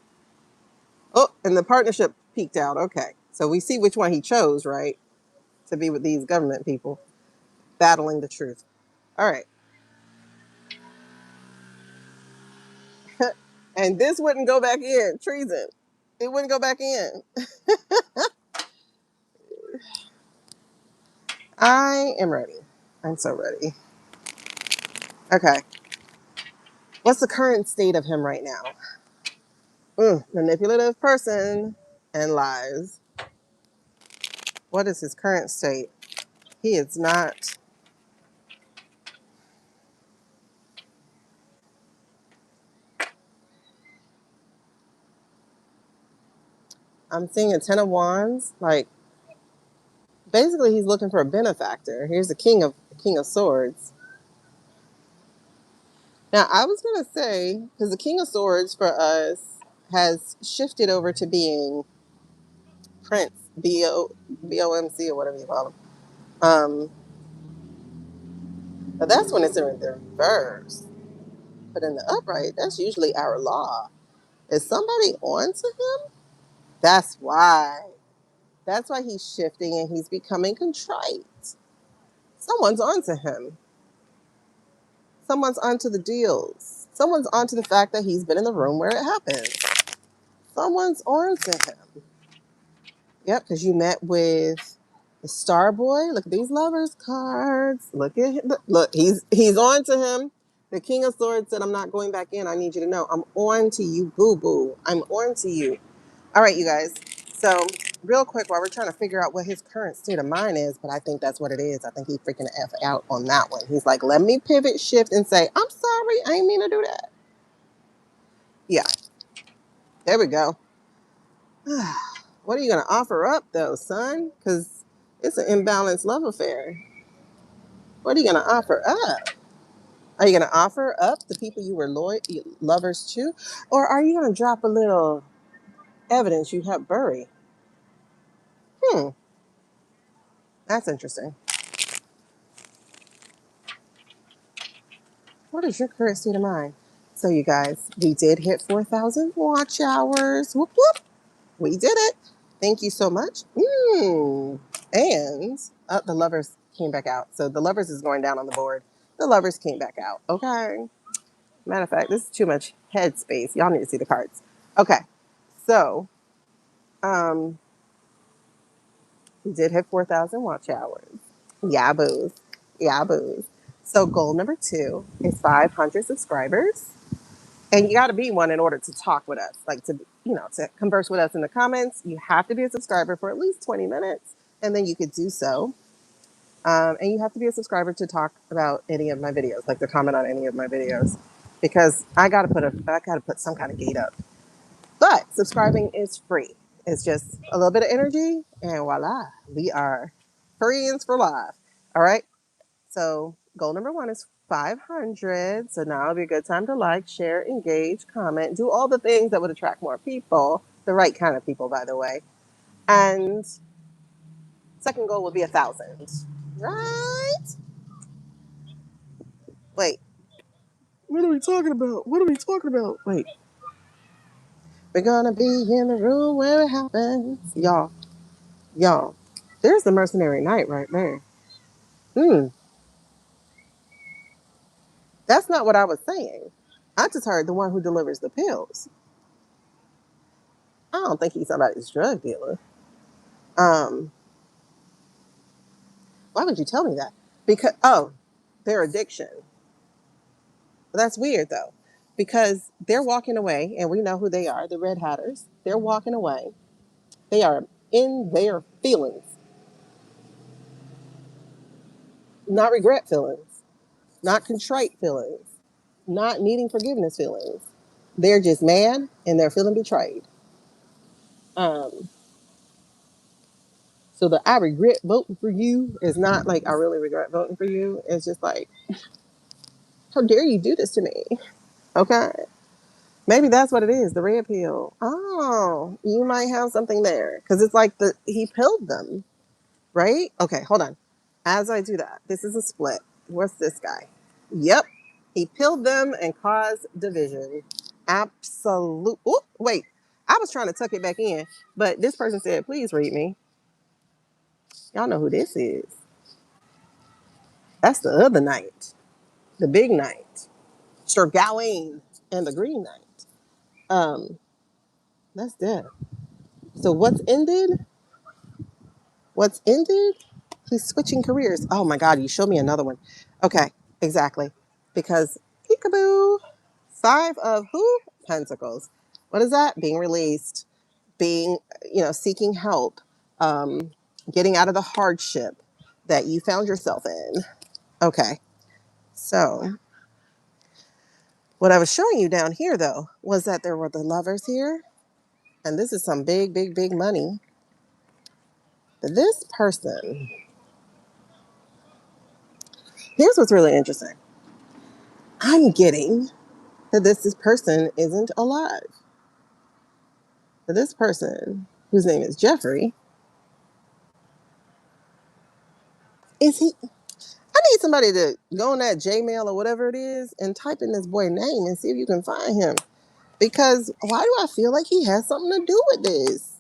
Oh, and the partnership peaked out. Okay. So we see which one he chose, right? To be with these government people. battling the truth. All right. And this wouldn't go back in. Treason. It wouldn't go back in. I am ready. I'm so ready. Okay. What's the current state of him right now? Manipulative person and lies. What is his current state? He is not. I'm seeing a Ten of Wands. Like, basically, he's looking for a benefactor. Here's the King of Swords. Now, I was gonna say, because the King of Swords for us has shifted over to being Prince, BOMC or whatever you call him. But that's when it's in the reverse. But in the upright, that's usually our law. Is somebody on to him? That's why. That's why he's shifting and he's becoming contrite. Someone's onto him. Someone's onto the deals. Someone's onto the fact that he's been in the room where it happened. Someone's onto him. Yep, because you met with the Star Boy. Look at these lovers cards. Look at him. Look, he's on to him. The King of Swords said, I'm not going back in. I need you to know I'm on to you, boo-boo. I'm on to you. All right, you guys. So real quick, while we're trying to figure out what his current state of mind is, but I think that's what it is. I think he freaking F out on that one. He's like, let me pivot, shift, and say, I'm sorry. I ain't mean to do that. Yeah, there we go. What are you going to offer up, though, son? Because it's an imbalanced love affair. What are you going to offer up? Are you going to offer up the people you were lovers to? Or are you going to drop a little evidence you helped bury? That's interesting. What is your current state of mind? So, you guys, we did hit 4,000 watch hours. Whoop, whoop. We did it. Thank you so much. And the lovers came back out. So the lovers is going down on the board. The lovers came back out. Okay. Matter of fact, this is too much head space. Y'all need to see the cards. Okay. So we did hit 4,000 watch hours. Yeah, booze. Yeah, booze. So goal number 2 is 500 subscribers. And you got to be one in order to talk with us, like to converse with us in the comments. You have to be a subscriber for at least 20 minutes, and then you could do so. And you have to be a subscriber to talk about any of my videos, like to comment on any of my videos, because I got to put some kind of gate up. But subscribing is free. It's just a little bit of energy, and voila, we are friends for life. All right. So goal number 1 is 500. So now would be a good time to like, share, engage, comment, do all the things that would attract more people, the right kind of people, by the way. And second goal would be 1,000. Right? Wait. What are we talking about? What are we talking about? Wait. We're gonna be in the room where it happens. Y'all. There's the mercenary knight right there. That's not what I was saying. I just heard the one who delivers the pills. I don't think he's somebody's drug dealer. Why would you tell me that? Because their addiction. That's weird though, because they're walking away, and we know who they are. The Red Hatters. They're walking away. They are in their feelings, not regret feelings, not contrite feelings, not needing forgiveness feelings. They're just mad and they're feeling betrayed. Um, so the I regret voting for you is not like I really regret voting for you. It's just like, how dare you do this to me? Okay. Maybe that's what it is, the red pill. Oh, you might have something there. Because it's like he pilled them, right? Okay, hold on. As I do that, this is a split. What's this guy? Yep. He pilled them and caused division. Absolute. Ooh, wait. I was trying to tuck it back in, but this person said, please read me. Y'all know who this is. That's the other knight, the big knight, Sir Gawain and the Green Knight. Um, that's dead. So what's ended? What's ended? He's switching careers. Oh my God, you showed me another one. Okay, exactly. Because peekaboo, five of who? Pentacles. What is that? Being released, being, seeking help, um, getting out of the hardship that you found yourself in. Okay, so what I was showing you down here, though, was that there were the lovers here, and this is some big, big, big money. This person, here's what's really interesting. I'm getting that this person isn't alive. That this person, whose name is Jeffrey, is he? I need somebody to go on that Gmail or whatever it is and type in this boy's name and see if you can find him. Because why do I feel like he has something to do with this?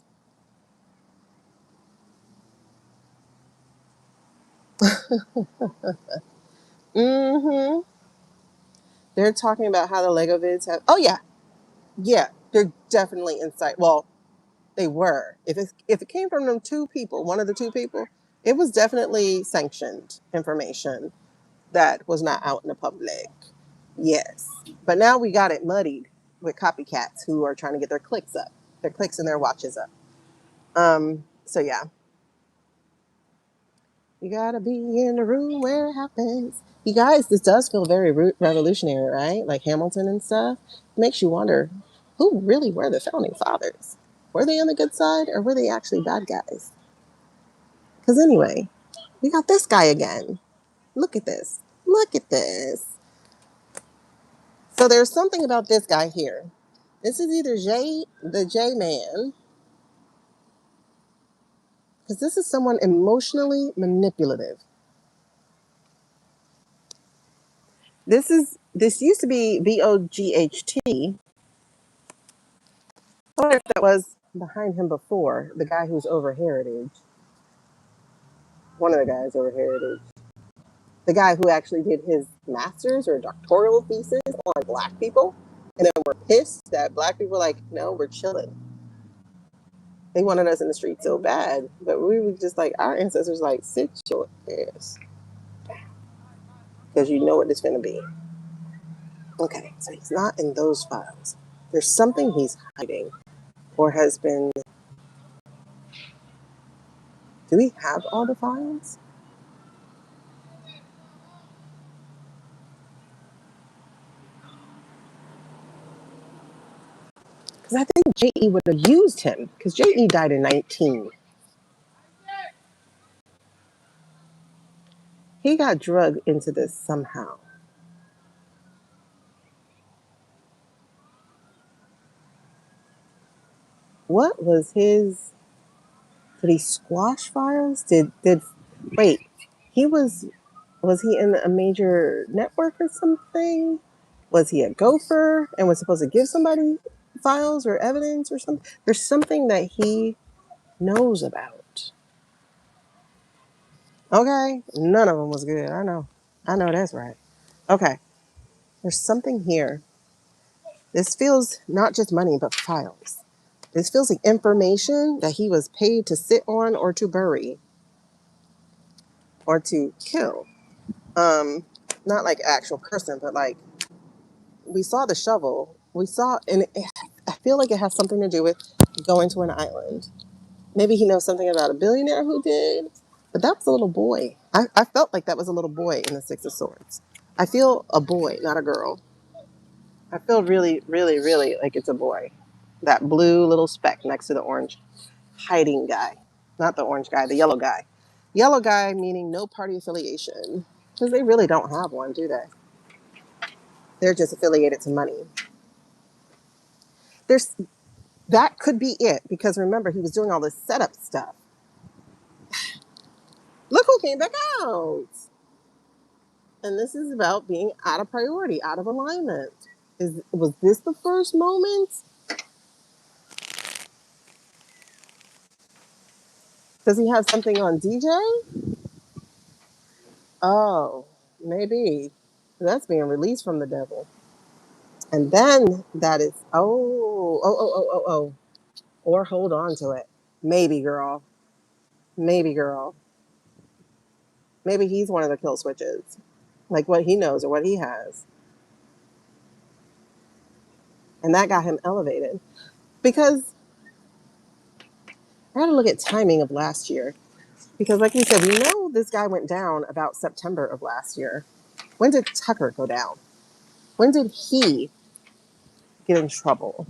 Mm-hmm. They're talking about how the Lego vids have. Oh yeah, yeah. They're definitely inside. Well, they were. If it came from them two people, one of the two people, it was definitely sanctioned information that was not out in the public. Yes. But now we got it muddied with copycats who are trying to get their clicks up, their clicks and their watches up. So yeah, you gotta be in the room where it happens. You guys, this does feel very revolutionary, right? Like Hamilton and stuff. It makes you wonder who really were the founding fathers. Were they on the good side or were they actually bad guys? Because anyway, we got this guy again. Look at this. Look at this. So there's something about this guy here. This is either the J man, because this is someone emotionally manipulative. This used to be VOGHT. I wonder if that was behind him before, the guy who's over Heritage. One of the guys over Heritage. The guy who actually did his master's or doctoral thesis on black people. And then we're pissed that black people were like, no, we're chilling. They wanted us in the street so bad. But we were just like, our ancestors like, sit your ass. Because you know what it's going to be. Okay, so he's not in those files. There's something he's hiding or has been. Do we have all the files? Because I think JE would have used him because JE died in 19. He got drugged into this somehow. What was his? Did he squash files? Did wait? He was he in a major network or something? Was he a gopher and was supposed to give somebody files or evidence or something? There's something that he knows about. Okay, none of them was good. I know that's right. Okay, there's something here. This feels not just money, but files. This feels like information that he was paid to sit on or to bury or to kill. Um, Not like actual person, but like we saw the shovel. We saw, and I feel like it has something to do with going to an island. Maybe he knows something about a billionaire who did, but that was a little boy. I felt like that was a little boy in the Six of Swords. I feel a boy, not a girl. I feel really, really, really like it's a boy. That blue little speck next to the orange hiding guy. Not the orange guy, the yellow guy. Yellow guy meaning no party affiliation. Because they really don't have one, do they? They're just affiliated to money. There's that could be it, because remember, he was doing all this setup stuff. Look who came back out. And this is about being out of priority, out of alignment. Was this the first moment? Does he have something on DJ? Oh. Maybe. That's being released from the devil. And then that is, oh. Or hold on to it. Maybe, girl. Maybe, girl. Maybe he's one of the kill switches. Like what he knows or what he has. And that got him elevated. Because I had to look at timing of last year. Because like we said, we know this guy went down about September of last year. When did Tucker go down? When did he get in trouble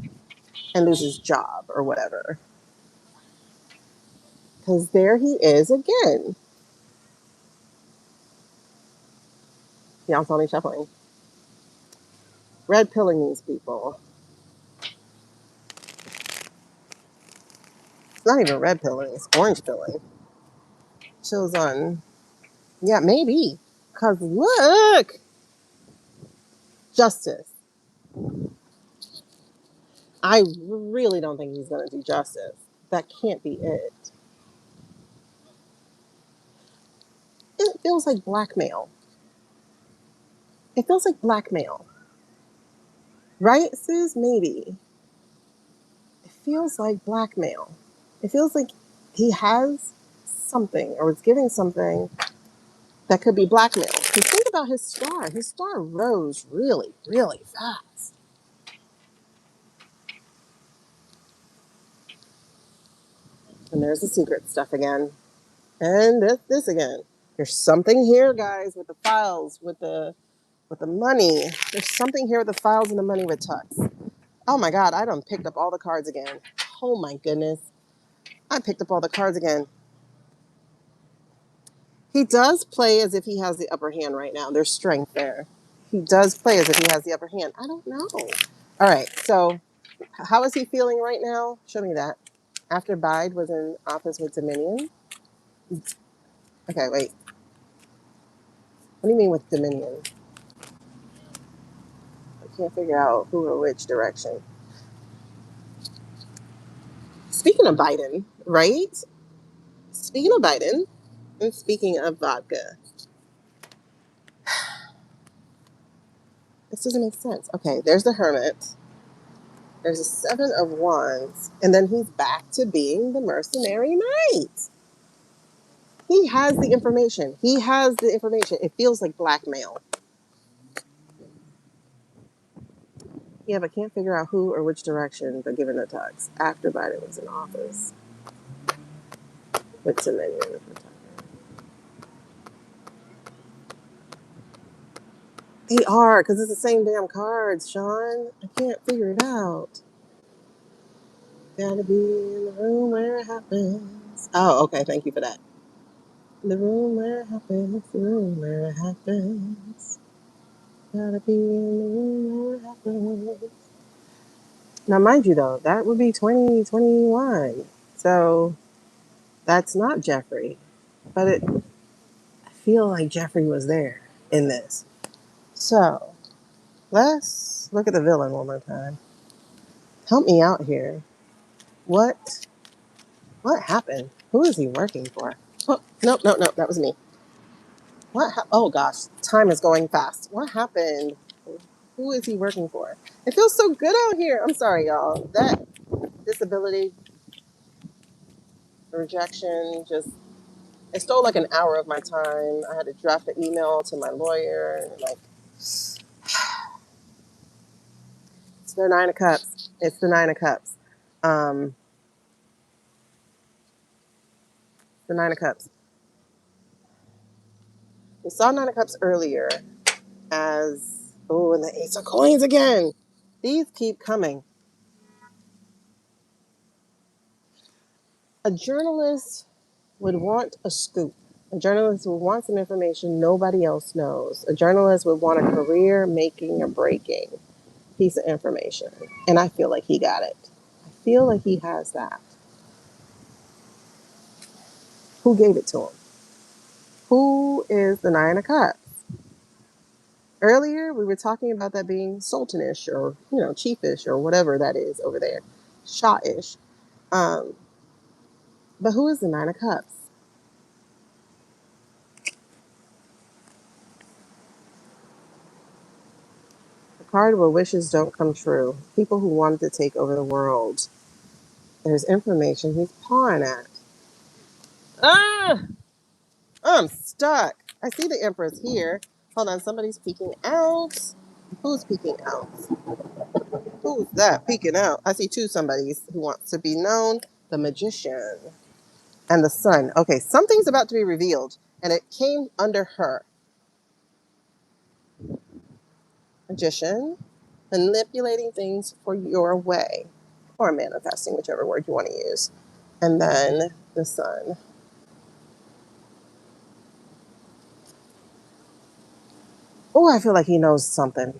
and lose his job or whatever? Because there he is again. Y'all saw me shuffling. Red pilling these people. It's not even red pilling, it's orange pilling. Shows on. Yeah, maybe. Because look, justice. I really don't think he's going to do justice. That can't be it. It feels like blackmail. It feels like blackmail. Right, Sis? Maybe. It feels like blackmail. It feels like he has something or is giving something that could be blackmail. Because think about his star. His star rose really, really fast. And there's the secret stuff again. And this again. There's something here, guys, with the files, with the money. There's something here with the files and the money with Tux. Oh my God, I done picked up all the cards again. Oh my goodness. I picked up all the cards again. He does play as if he has the upper hand right now. There's strength there. He does play as if he has the upper hand. I don't know. All right, so how is he feeling right now? Show me that. After Bide was in office with Dominion. Okay, wait. What do you mean with Dominion? I can't figure out who or which direction. Speaking of Biden, right? Speaking of Biden, and speaking of vodka, this doesn't make sense. Okay, there's the Hermit. There's a Seven of Wands. And then he's back to being the mercenary knight. He has the information. He has the information. It feels like blackmail. Yeah, but can't figure out who or which direction they're giving the Tux after Biden was in office. With Dominion. They are, because it's the same damn cards, Sean. I can't figure it out. Gotta be in the room where it happens. Oh, okay. Thank you for that. The room where it happens. The room where it happens. Gotta be in the room where it happens. Now, mind you, though, that would be 2021. So that's not Jeffrey. But I feel like Jeffrey was there in this. So let's look at the villain one more time. Help me out here. What happened? Who is he working for? Oh, no, that was me. Oh gosh, time is going fast. What happened? Who is he working for? It feels so good out here. I'm sorry, y'all. That disability rejection just, it stole like an hour of my time. I had to draft the email to my lawyer. And like, it's the Nine of Cups. It's the Nine of Cups. The Nine of Cups. We saw Nine of Cups earlier as, oh, and the Ace of Coins again. These keep coming. A journalist would want a scoop. A journalist would want some information nobody else knows. A journalist would want a career making or breaking piece of information. And I feel like he got it. I feel like he has that. Who gave it to him? Who is the Nine of Cups? Earlier, we were talking about that being sultanish or, chiefish or whatever that is over there. Shah-ish. But who is the Nine of Cups? card where wishes don't come true. People who wanted to take over the world. There's information he's pawing at. Ah! I'm stuck. I see the Empress here. Hold on, somebody's peeking out. Who's peeking out? Who's that peeking out? I see two somebodies who wants to be known. The Magician and the Sun. Okay, something's about to be revealed, and it came under her. Magician, manipulating things for your way, or manifesting, whichever word you want to use. And then the Sun. Oh, I feel like he knows something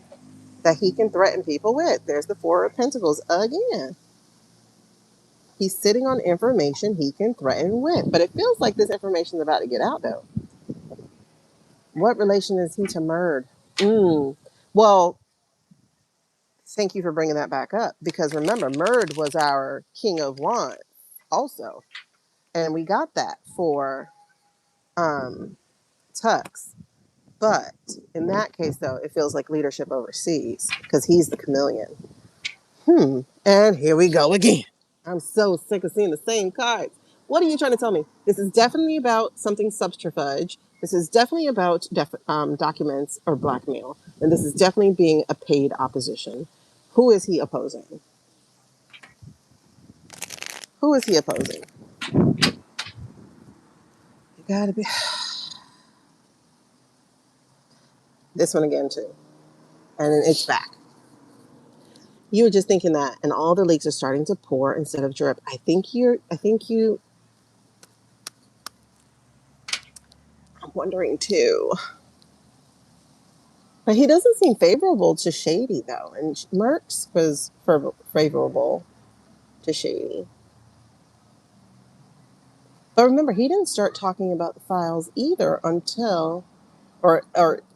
that he can threaten people with. There's the Four of Pentacles again. He's sitting on information he can threaten with. But it feels like this information is about to get out, though. What relation is he to Murd? Well, thank you for bringing that back up. Because remember, Murd was our King of Wands also. And we got that for Tux. But in that case, though, it feels like leadership overseas because he's the chameleon. And here we go again. I'm so sick of seeing the same cards. What are you trying to tell me? This is definitely about something subterfuge. This is definitely about documents or blackmail. And this is definitely being a paid opposition. Who is he opposing? Who is he opposing? You gotta be. This one again, too. And it's back. You were just thinking that, and all the leaks are starting to pour instead of drip. I'm wondering too. But he doesn't seem favorable to Shady, though. And Merckx was favorable to Shady. But remember, he didn't start talking about the files either until, or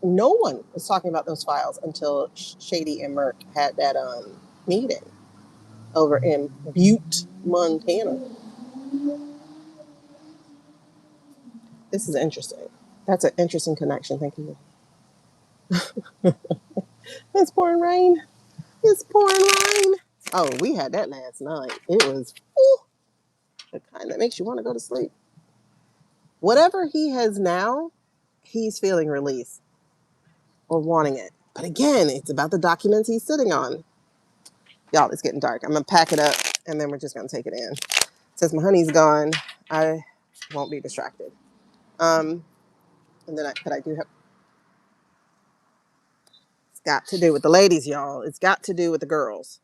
no one was talking about those files until Shady and Merck had that meeting over in Butte, Montana. This is interesting. That's an interesting connection. Thank you. It's pouring rain. It's pouring rain. Oh, we had that last night. It was the kind that makes you want to go to sleep. Whatever he has now, he's feeling release or wanting it. But again, it's about the documents he's sitting on. Y'all, it's getting dark. I'm going to pack it up and then we're just going to take it in. Since my honey's gone, I won't be distracted. And then I do have, it's got to do with the ladies, y'all. It's got to do with the girls.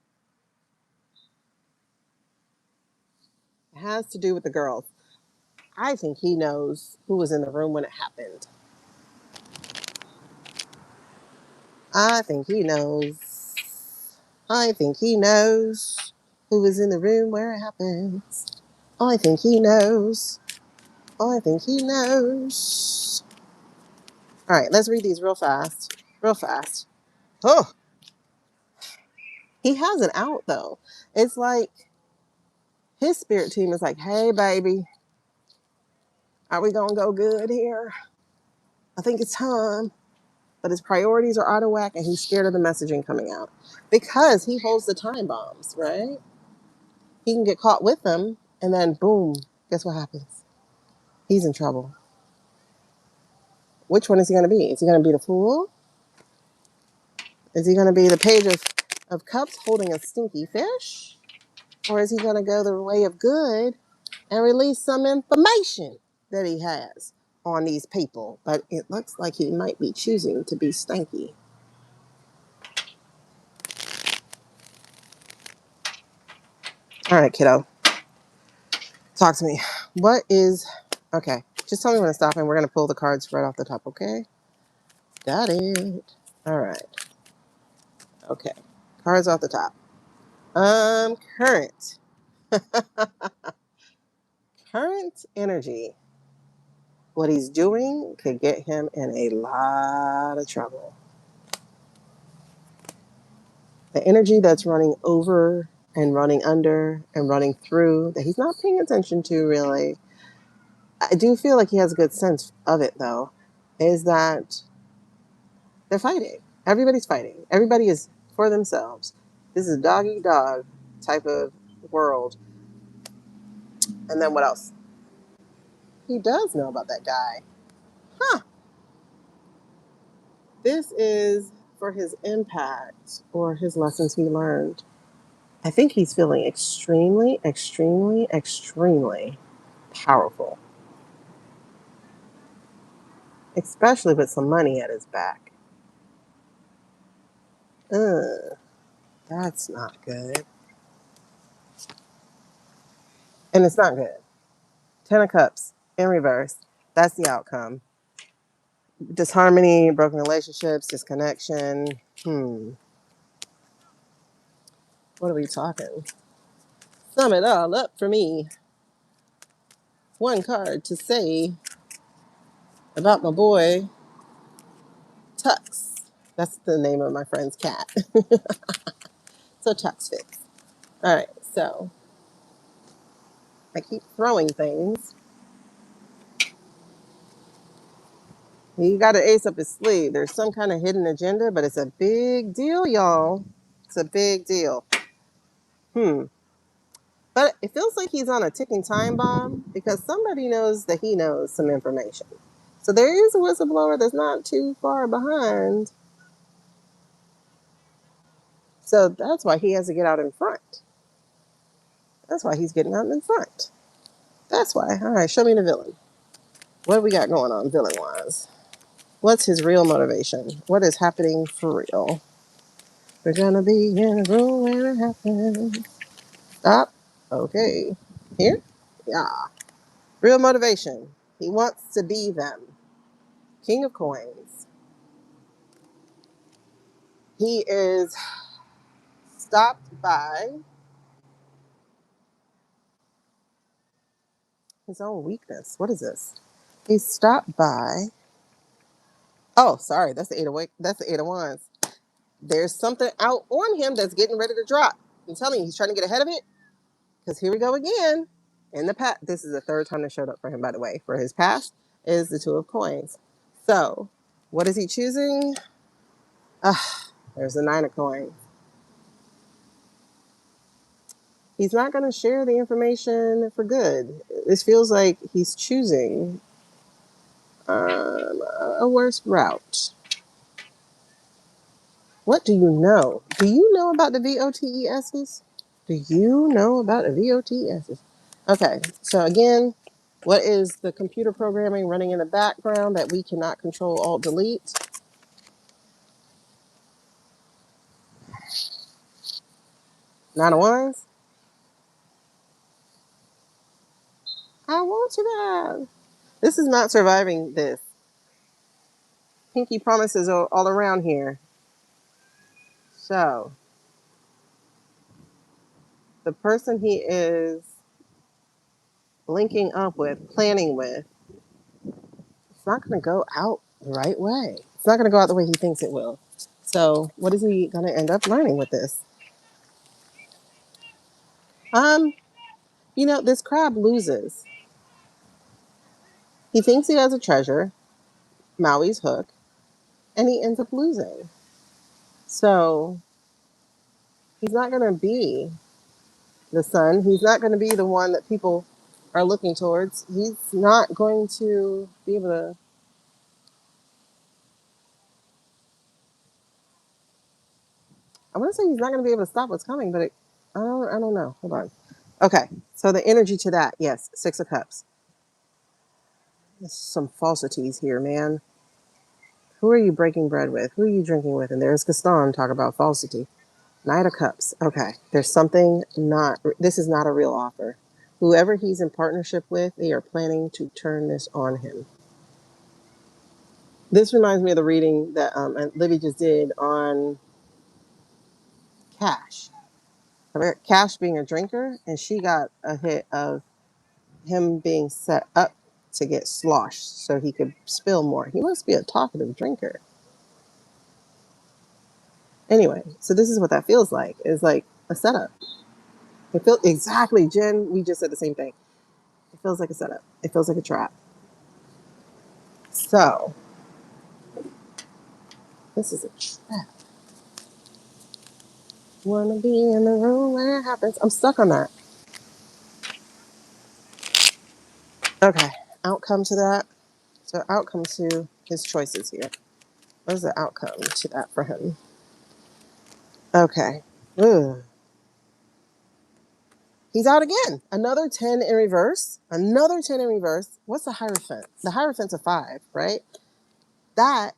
It has to do with the girls. I think he knows who was in the room when it happened. I think he knows. I think he knows who was in the room where it happens. I think he knows. I think he knows. All right, let's read these real fast. Real fast. Oh, he has it out, though. It's like his spirit team is like, hey, baby, are we going to go good here? I think it's time. But his priorities are out of whack and he's scared of the messaging coming out because he holds the time bombs, right? He can get caught with them and then boom, guess what happens? He's in trouble. Which one is he going to be? Is he going to be the fool? Is he going to be the page of cups holding a stinky fish? Or is he going to go the way of good and release some information that he has on these people? But it looks like he might be choosing to be stanky. All right, kiddo. Talk to me. Okay, just tell me when to stop and we're going to pull the cards right off the top, okay? Got it. All right. Okay. Cards off the top. Current. Current energy. What he's doing could get him in a lot of trouble. The energy that's running over and running under and running through that he's not paying attention to really. I do feel like he has a good sense of it though, is that they're fighting. Everybody's fighting. Everybody is for themselves. This is a dog eat dog type of world. And then what else? He does know about that guy. Huh. This is for his impact or his lessons he learned. I think he's feeling extremely, extremely, extremely powerful, especially with some money at his back. That's not good. And it's not good. 10 of Cups in reverse. That's the outcome. Disharmony, broken relationships, disconnection. What are we talking? Sum it all up for me. One card to say about my boy, Tux. That's the name of my friend's cat. So Tux fits. All right, so I keep throwing things. He got an ace up his sleeve. There's some kind of hidden agenda, but it's a big deal, y'all. It's a big deal. But it feels like he's on a ticking time bomb because somebody knows that he knows some information. So there is a whistleblower that's not too far behind. So that's why he has to get out in front. That's why he's getting out in front. That's why. All right, show me the villain. What do we got going on villain-wise? What's his real motivation? What is happening for real? We're gonna be in a room where it happens. Stop. Okay. Here? Yeah. Real motivation. He wants to be them. King of Coins. He is stopped by his own weakness. What is this? He's stopped by. Oh, sorry. That's the That's the 8 of Wands. There's something out on him that's getting ready to drop. I'm telling you, he's trying to get ahead of it. Because here we go again. In the past, this is the third time that showed up for him, by the way. For his past is the 2 of Coins. So, what is he choosing? There's the 9 of Coins. He's not going to share the information for good. This feels like he's choosing a worse route. What do you know? Do you know about the VOTESs? Do you know about the VOTESs? Okay, so again, what is the computer programming running in the background that we cannot control, alt, delete? Nine of Wands? I want you to have. This is not surviving this. Pinky promises are all around here. So, the person he is linking up with, planning with, it's not going to go out the right way. It's not going to go out the way he thinks it will. So, what is he going to end up learning with this? This crab loses. He thinks he has a treasure, Maui's hook, and he ends up losing. So, he's not going to be the sun. He's not going to be the one that people are looking towards. He's not going to be able to. I want to say he's not going to be able to stop what's coming, but I don't know. Hold on. Okay, so the energy to that, yes, 6 of Cups. There's some falsities here, man. Who are you breaking bread with? Who are you drinking with? And there's Gaston talk about falsity. Knight of Cups. Okay, there's something not. This is not a real offer. Whoever he's in partnership with, they are planning to turn this on him. This reminds me of the reading that Libby just did on Cash. Cash being a drinker, and she got a hit of him being set up to get sloshed so he could spill more. He must be a talkative drinker. Anyway, so this is what that feels like. It's like a setup. It feels exactly, Jen. We just said the same thing. It feels like a setup. It feels like a trap. So this is a trap. Wanna be in the room where it happens. I'm stuck on that. Okay. Outcome to that. So outcome to his choices here. What is the outcome to that for him? Okay. Ugh. He's out again. Another 10 in reverse. Another 10 in reverse. What's the Hierophant? The Hierophant's a 5, right? That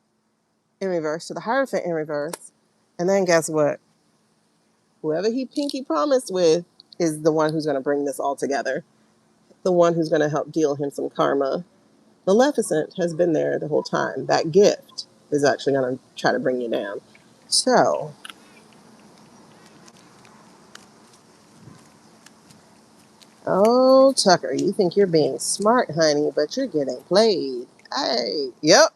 in reverse. So the Hierophant in reverse. And then guess what? Whoever he pinky promised with is the one who's going to bring this all together. The one who's going to help deal him some karma. Maleficent has been there the whole time. That gift is actually going to try to bring you down. So, oh, Tucker, you think you're being smart, honey, but you're getting played. Hey, yep.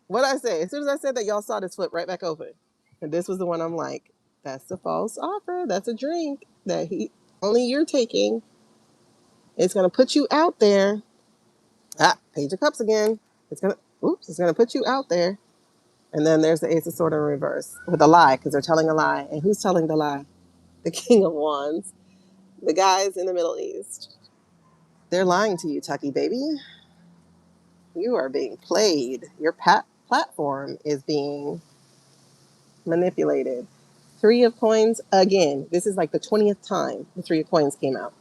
What I say? As soon as I said that, y'all saw this flip right back open. And this was the one I'm like, that's a false offer. That's a drink that only you're taking. It's going to put you out there. Ah, Page of Cups again. It's gonna put you out there. And then there's the Ace of Swords in reverse with a lie, because they're telling a lie. And who's telling the lie? The King of Wands. The guys in the Middle East. They're lying to you, Tucky baby. You are being played. Your platform is being manipulated. Three of Coins again. This is like the 20th time the Three of Coins came out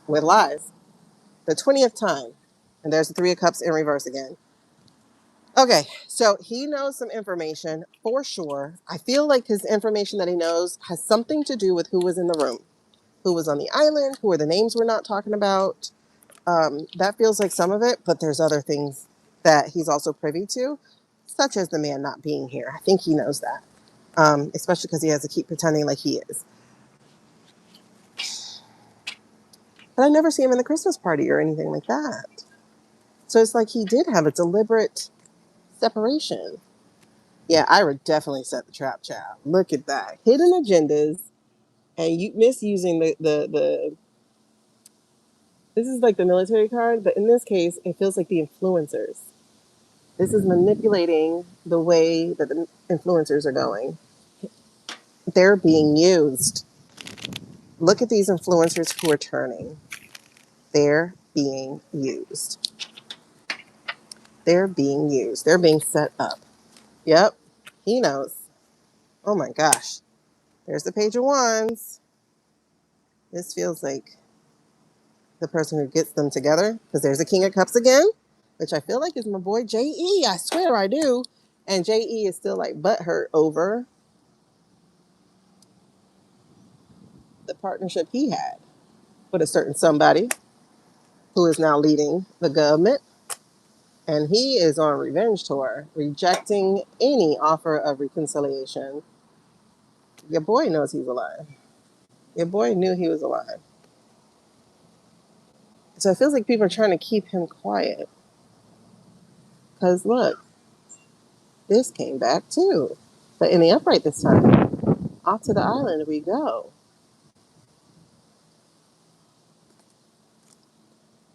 with lies. The 20th time. And there's the Three of Cups in reverse again. Okay, so he knows some information for sure. I feel like his information that he knows has something to do with who was in the room, who was on the island, who are the names we're not talking about. That feels like some of it, but there's other things that he's also privy to, such as the man not being here. I think he knows that, especially because he has to keep pretending like he is. But I never see him in the Christmas party or anything like that. So it's like he did have a deliberate separation. Yeah, Ira definitely set the trap, child. Look at that. Hidden agendas and you misusing the this is like the military card, but in this case, it feels like the influencers. This is manipulating the way that the influencers are going. They're being used. Look at these influencers who are turning. They're being used. They're being used. They're being set up. Yep. He knows. Oh my gosh. There's the Page of Wands. This feels like the person who gets them together, because there's a King of Cups again, which I feel like is my boy J.E. I swear I do. And J.E. is still like butthurt over the partnership he had with a certain somebody who is now leading the government. And he is on revenge tour, rejecting any offer of reconciliation. Your boy knows he's alive. Your boy knew he was alive. So it feels like people are trying to keep him quiet. Because look, this came back too. But in the upright this time, off to the island we go.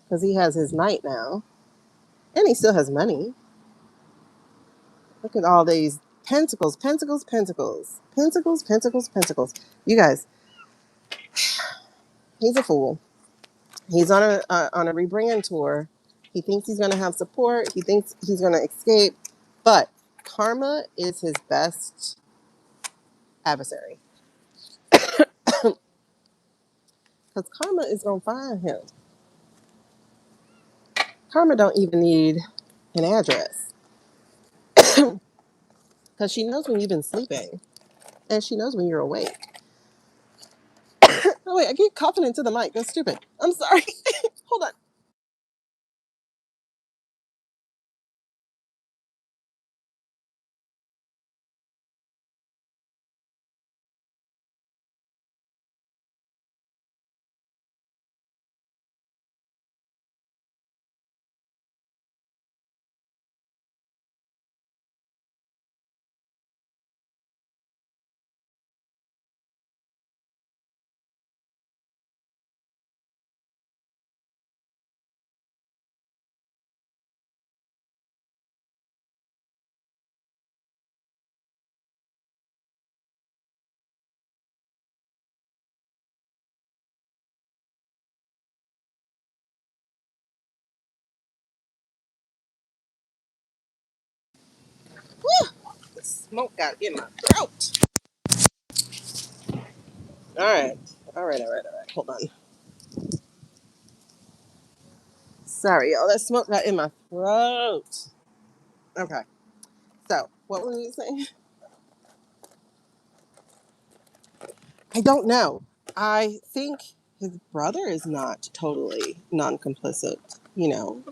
Because he has his knight now. And he still has money. Look at all these pentacles, pentacles, pentacles. Pentacles, pentacles, pentacles. You guys, he's a fool. He's on a rebrand tour. He thinks he's going to have support. He thinks he's going to escape. But karma is his best adversary. Because karma is going to find him. Karma don't even need an address. Because she knows when you've been sleeping. And she knows when you're awake. Oh, wait, I keep coughing into the mic. That's stupid. I'm sorry. Hold on. that smoke got in my throat. All right. All right. All right. All right. Hold on. Sorry, y'all. That smoke got in my throat. Okay. So, what were we saying? I don't know. I think his brother is not totally non-complicit,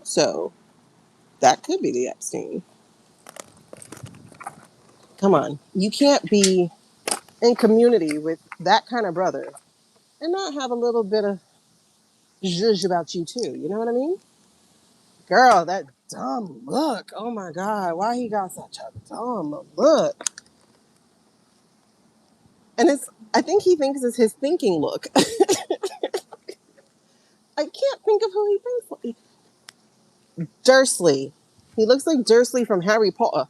so that could be the Epstein. Come on. You can't be in community with that kind of brother and not have a little bit of zhuzh about you too. You know what I mean? Girl, that dumb look. Oh my God. Why he got such a dumb look? And I think he thinks it's his thinking look. I can't think of who he thinks like. Dursley. He looks like Dursley from Harry Potter.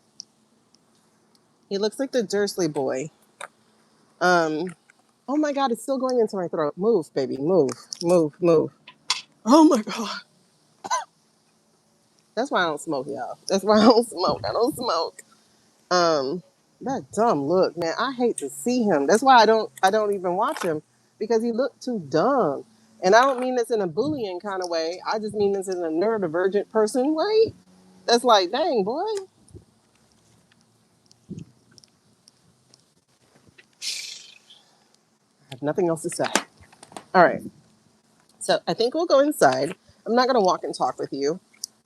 He looks like the Dursley boy. Oh my God, it's still going into my throat. Move, baby, move, move, move. Oh my God. That's why I don't smoke, y'all. That's why I don't smoke. I don't smoke. Um, that dumb look, man. I hate to see him. That's why I don't even watch him because he looked too dumb. And I don't mean this in a bullying kind of way. I just mean this in a neurodivergent person way. That's like, dang, boy. I have nothing else to say. All right. So I think we'll go inside. I'm not gonna walk and talk with you.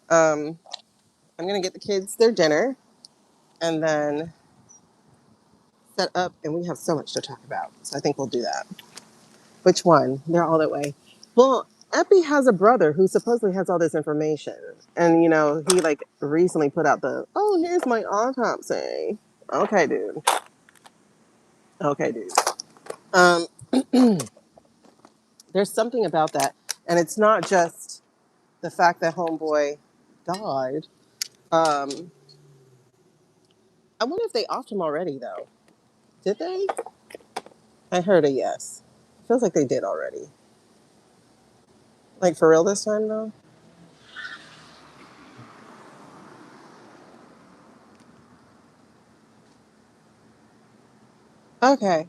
Um, I'm gonna get the kids their dinner and then set up, and we have so much to talk about. So I think we'll do that. Which one? They're all that way. Well, Epi has a brother who supposedly has all this information, and he like recently put out the here's my autopsy. Okay, dude. Okay, dude. Um, there's something about that, and it's not just the fact that homeboy died. Um, I wonder if they offed him already, though. Did they? I heard a yes. Feels like they did already. Like for real this time, though? Okay.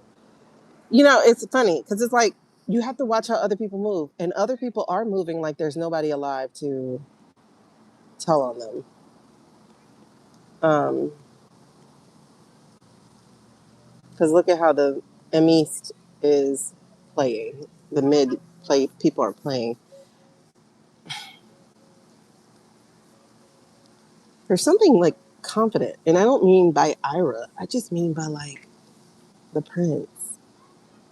It's funny because it's like you have to watch how other people move, and other people are moving like there's nobody alive to tell on them. Because look at how the M East is playing. The mid play people are playing. There's something like confident, and I don't mean by Ira. I just mean by like the Prince.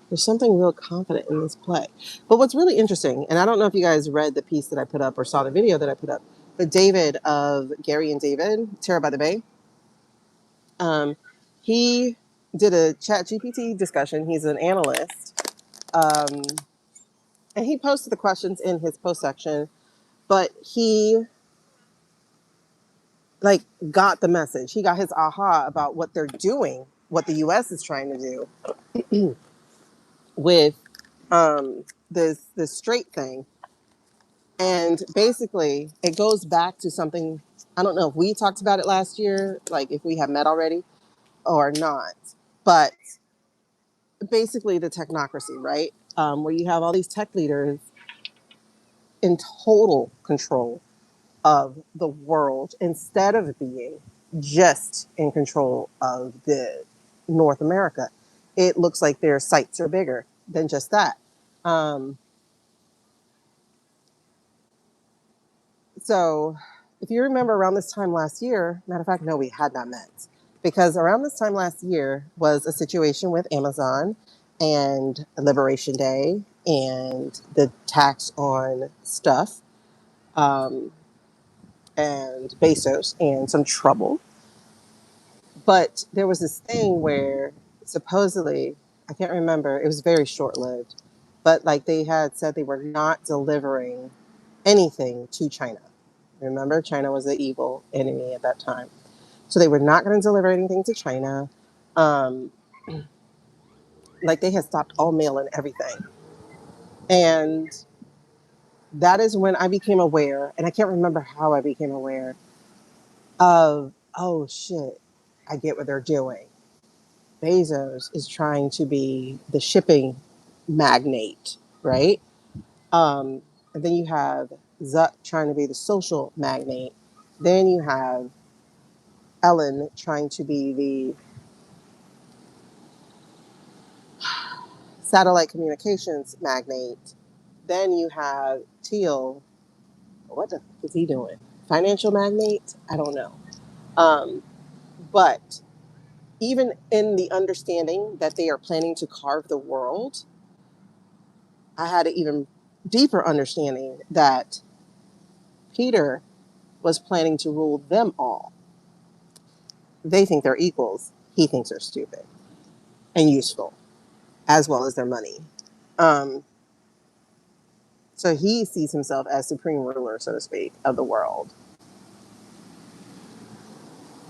There's something real confident in this play. But what's really interesting, and I don't know if you guys read the piece that I put up or saw the video that I put up, but David of Gary and David, Terra by the Bay, he did a chat GPT discussion. He's an analyst. Um, and he posted the questions in his post section, but he like got the message. He got his aha about what they're doing, what the US is trying to do with this straight thing. And basically, it goes back to something. I don't know if we talked about it last year, like if we have met already or not. But basically, the technocracy, right? Where you have all these tech leaders in total control of the world instead of being just in control of the North America. It looks like their sights are bigger than just that. Um, So, if you remember around this time last year, matter of fact, no, we had not met because around this time last year was a situation with Amazon and Liberation Day and the tax on stuff um, and Bezos and some trouble. But there was this thing where supposedly, I can't remember, it was very short lived, but like they had said they were not delivering anything to China. Remember, China was the evil enemy at that time. So they were not going to deliver anything to China. Um, like they had stopped all mail and everything. And that is when I became aware, and I can't remember how I became aware of, oh shit. I get what they're doing. Bezos is trying to be the shipping magnate, right? And then you have Zuck trying to be the social magnate. Then you have Ellen trying to be the satellite communications magnate. Then you have Teal. What the fuck is he doing? Financial magnate? I don't know. But even in the understanding that they are planning to carve the world, I had an even deeper understanding that Peter was planning to rule them all. They think they're equals. He thinks they're stupid and useful, as well as their money. Um, so he sees himself as supreme ruler, so to speak, of the world.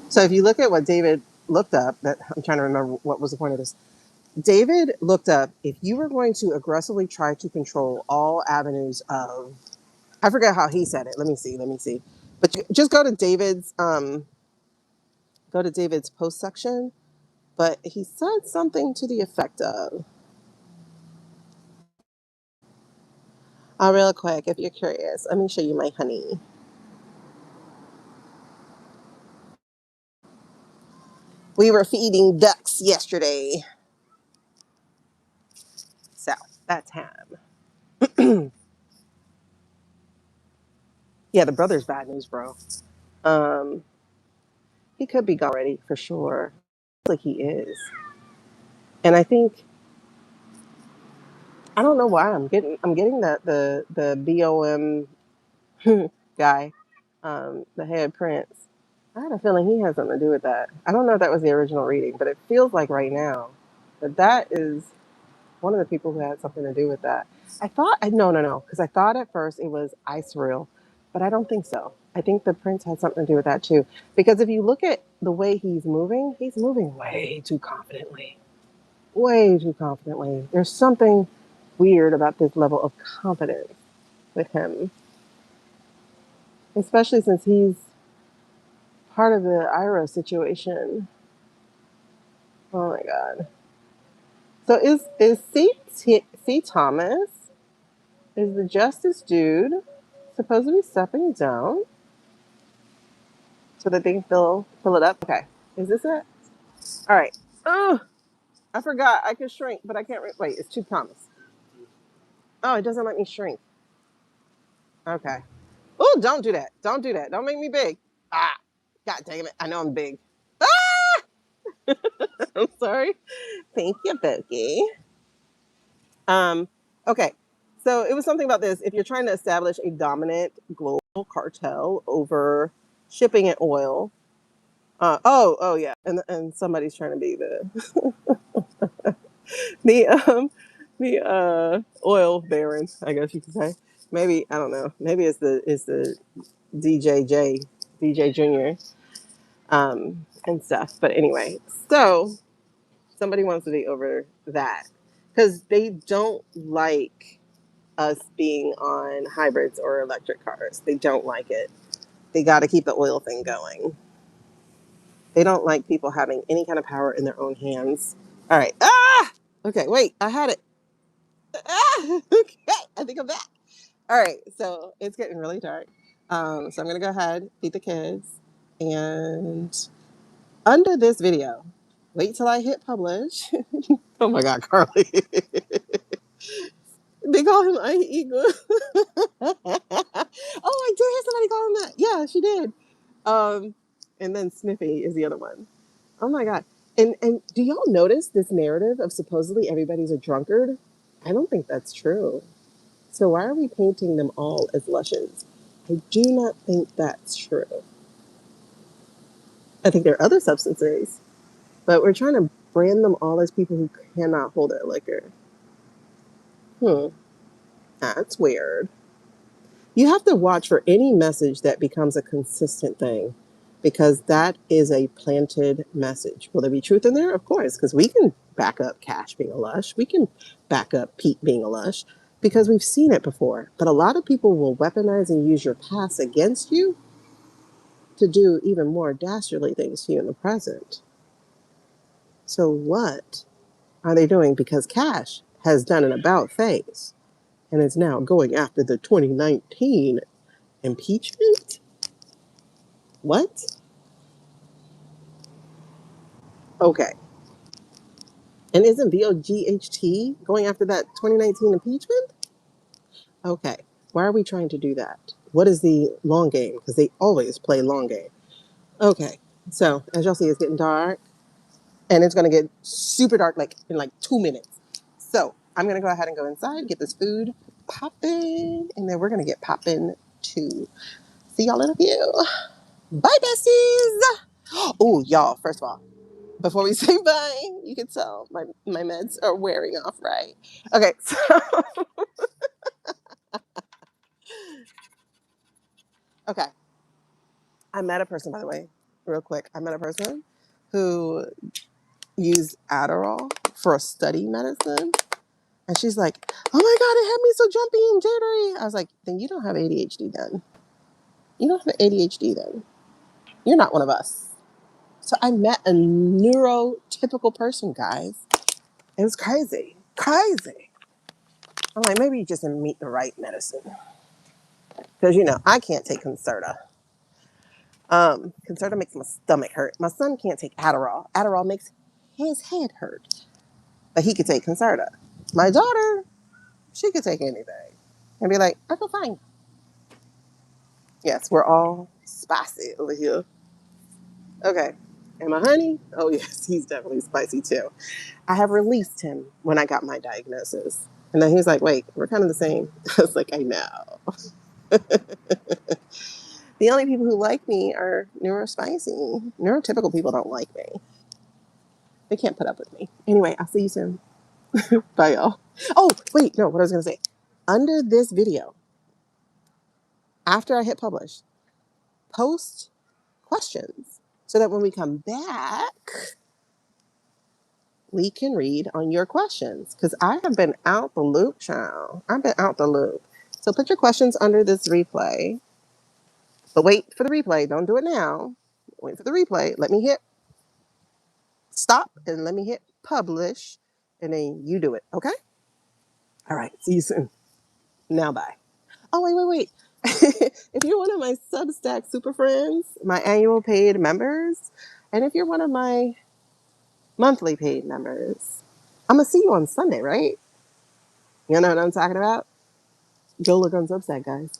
So if you look at what David looked up, that I'm trying to remember what was the point of this. David looked up if you were going to aggressively try to control all avenues of, I forget how he said it. Let me see. But just go to David's post section. But he said something to the effect of, real quick, if you're curious, let me show you my honey. We were feeding ducks yesterday. So that's him. Yeah, the brother's bad news, bro. Um, he could be gone already for sure. Like he is. And I think I don't know why I'm getting that the BOM guy, the head prince. I had a feeling he had something to do with that. I don't know if that was the original reading, but it feels like right now that is one of the people who had something to do with that. I thought, no, because I thought at first it was Israel, but I don't think so. I think the prince had something to do with that too. Because if you look at the way he's moving way too confidently. Way too confidently. There's something weird about this level of confidence with him, especially since he's part of the IRA situation. Oh my God. So is C Thomas, is the justice dude supposed to be stepping down so that they can fill it up? Okay. Is this it? All right. Oh, I forgot. I could shrink, but I can't. Wait, it's 2 Thomas. Oh, it doesn't let me shrink. Okay. Oh, don't do that. Don't do that. Don't make me big. Ah, God damn it. I know I'm big. Ah, I'm sorry. Thank you, Bookie. Um, okay. So it was something about this. If you're trying to establish a dominant global cartel over shipping and oil, oh yeah, and somebody's trying to be the oil baron, I guess you could say. Maybe I don't know. Maybe it's the DJJ DJ Junior, and stuff. But anyway, so somebody wants to be over that because they don't like us being on hybrids or electric cars. They don't like it. They got to keep the oil thing going. They don't like people having any kind of power in their own hands. All right. Ah! Okay, wait. I had it. Ah! Okay. I think I'm back. All right. So it's getting really dark. So I'm going to go ahead, feed the kids. And under this video, wait till I hit publish. Oh my God, Carly. They call him unequal. Oh, I did hear somebody call him that. Yeah, she did. And then Sniffy is the other one. Oh my God. And do y'all notice this narrative of supposedly everybody's a drunkard? I don't think that's true. So why are we painting them all as lushes? I do not think that's true. I think there are other substances, but we're trying to brand them all as people who cannot hold their liquor. That's weird. You have to watch for any message that becomes a consistent thing because that is a planted message. Will there be truth in there? Of course, because we can back up Cash being a lush. We can back up Pete being a lush because we've seen it before. But a lot of people will weaponize and use your past against you to do even more dastardly things to you in the present. So what are they doing? Because Cash has done an about face and is now going after the 2019 impeachment? What? Okay. And isn't VOGHT going after that 2019 impeachment? Okay. Why are we trying to do that? What is the long game? Because they always play long game. Okay. So as y'all see, it's getting dark and it's going to get super dark like in like 2 minutes. So I'm going to go ahead and go inside, get this food popping, and then we're going to get popping too. See y'all in a few. Bye, besties. Oh, y'all, first of all, before we say bye, you can tell my meds are wearing off, right? Okay, so okay. I met a person, by the way, real quick. I met a person who used Adderall for a study medicine. And she's like, oh my God, it had me so jumpy and jittery. I was like, then you don't have ADHD then. You don't have ADHD then. You're not one of us. So I met a neurotypical person, guys. It was crazy. Crazy. I'm like, maybe you just didn't meet the right medicine. Because, I can't take Concerta. Concerta makes my stomach hurt. My son can't take Adderall. Adderall makes his head hurt. But he could take Concerta. My daughter, she could take anything. And be like, I feel fine. Yes, we're all spicy over here. Okay. And my honey, oh yes, he's definitely spicy too. I have released him when I got my diagnosis. And then he's like, wait, we're kind of the same. I was like, I know. The only people who like me are neurospicy. Neurotypical people don't like me. They can't put up with me. Anyway, I'll see you soon. Bye, y'all. Oh, wait, no, what I was going to say. Under this video, after I hit publish, post questions so that when we come back, we can read on your questions. Because I have been out the loop, child. I've been out the loop. So put your questions under this replay. But wait for the replay. Don't do it now. Wait for the replay. Let me hit stop and let me hit publish. And then you do it. Okay? All right. See you soon. Now, bye. Oh, wait. If you're one of my Substack super friends, my annual paid members, and if you're one of my monthly paid members, I'm going to see you on Sunday, right? You know what I'm talking about? Go look on Substack, guys.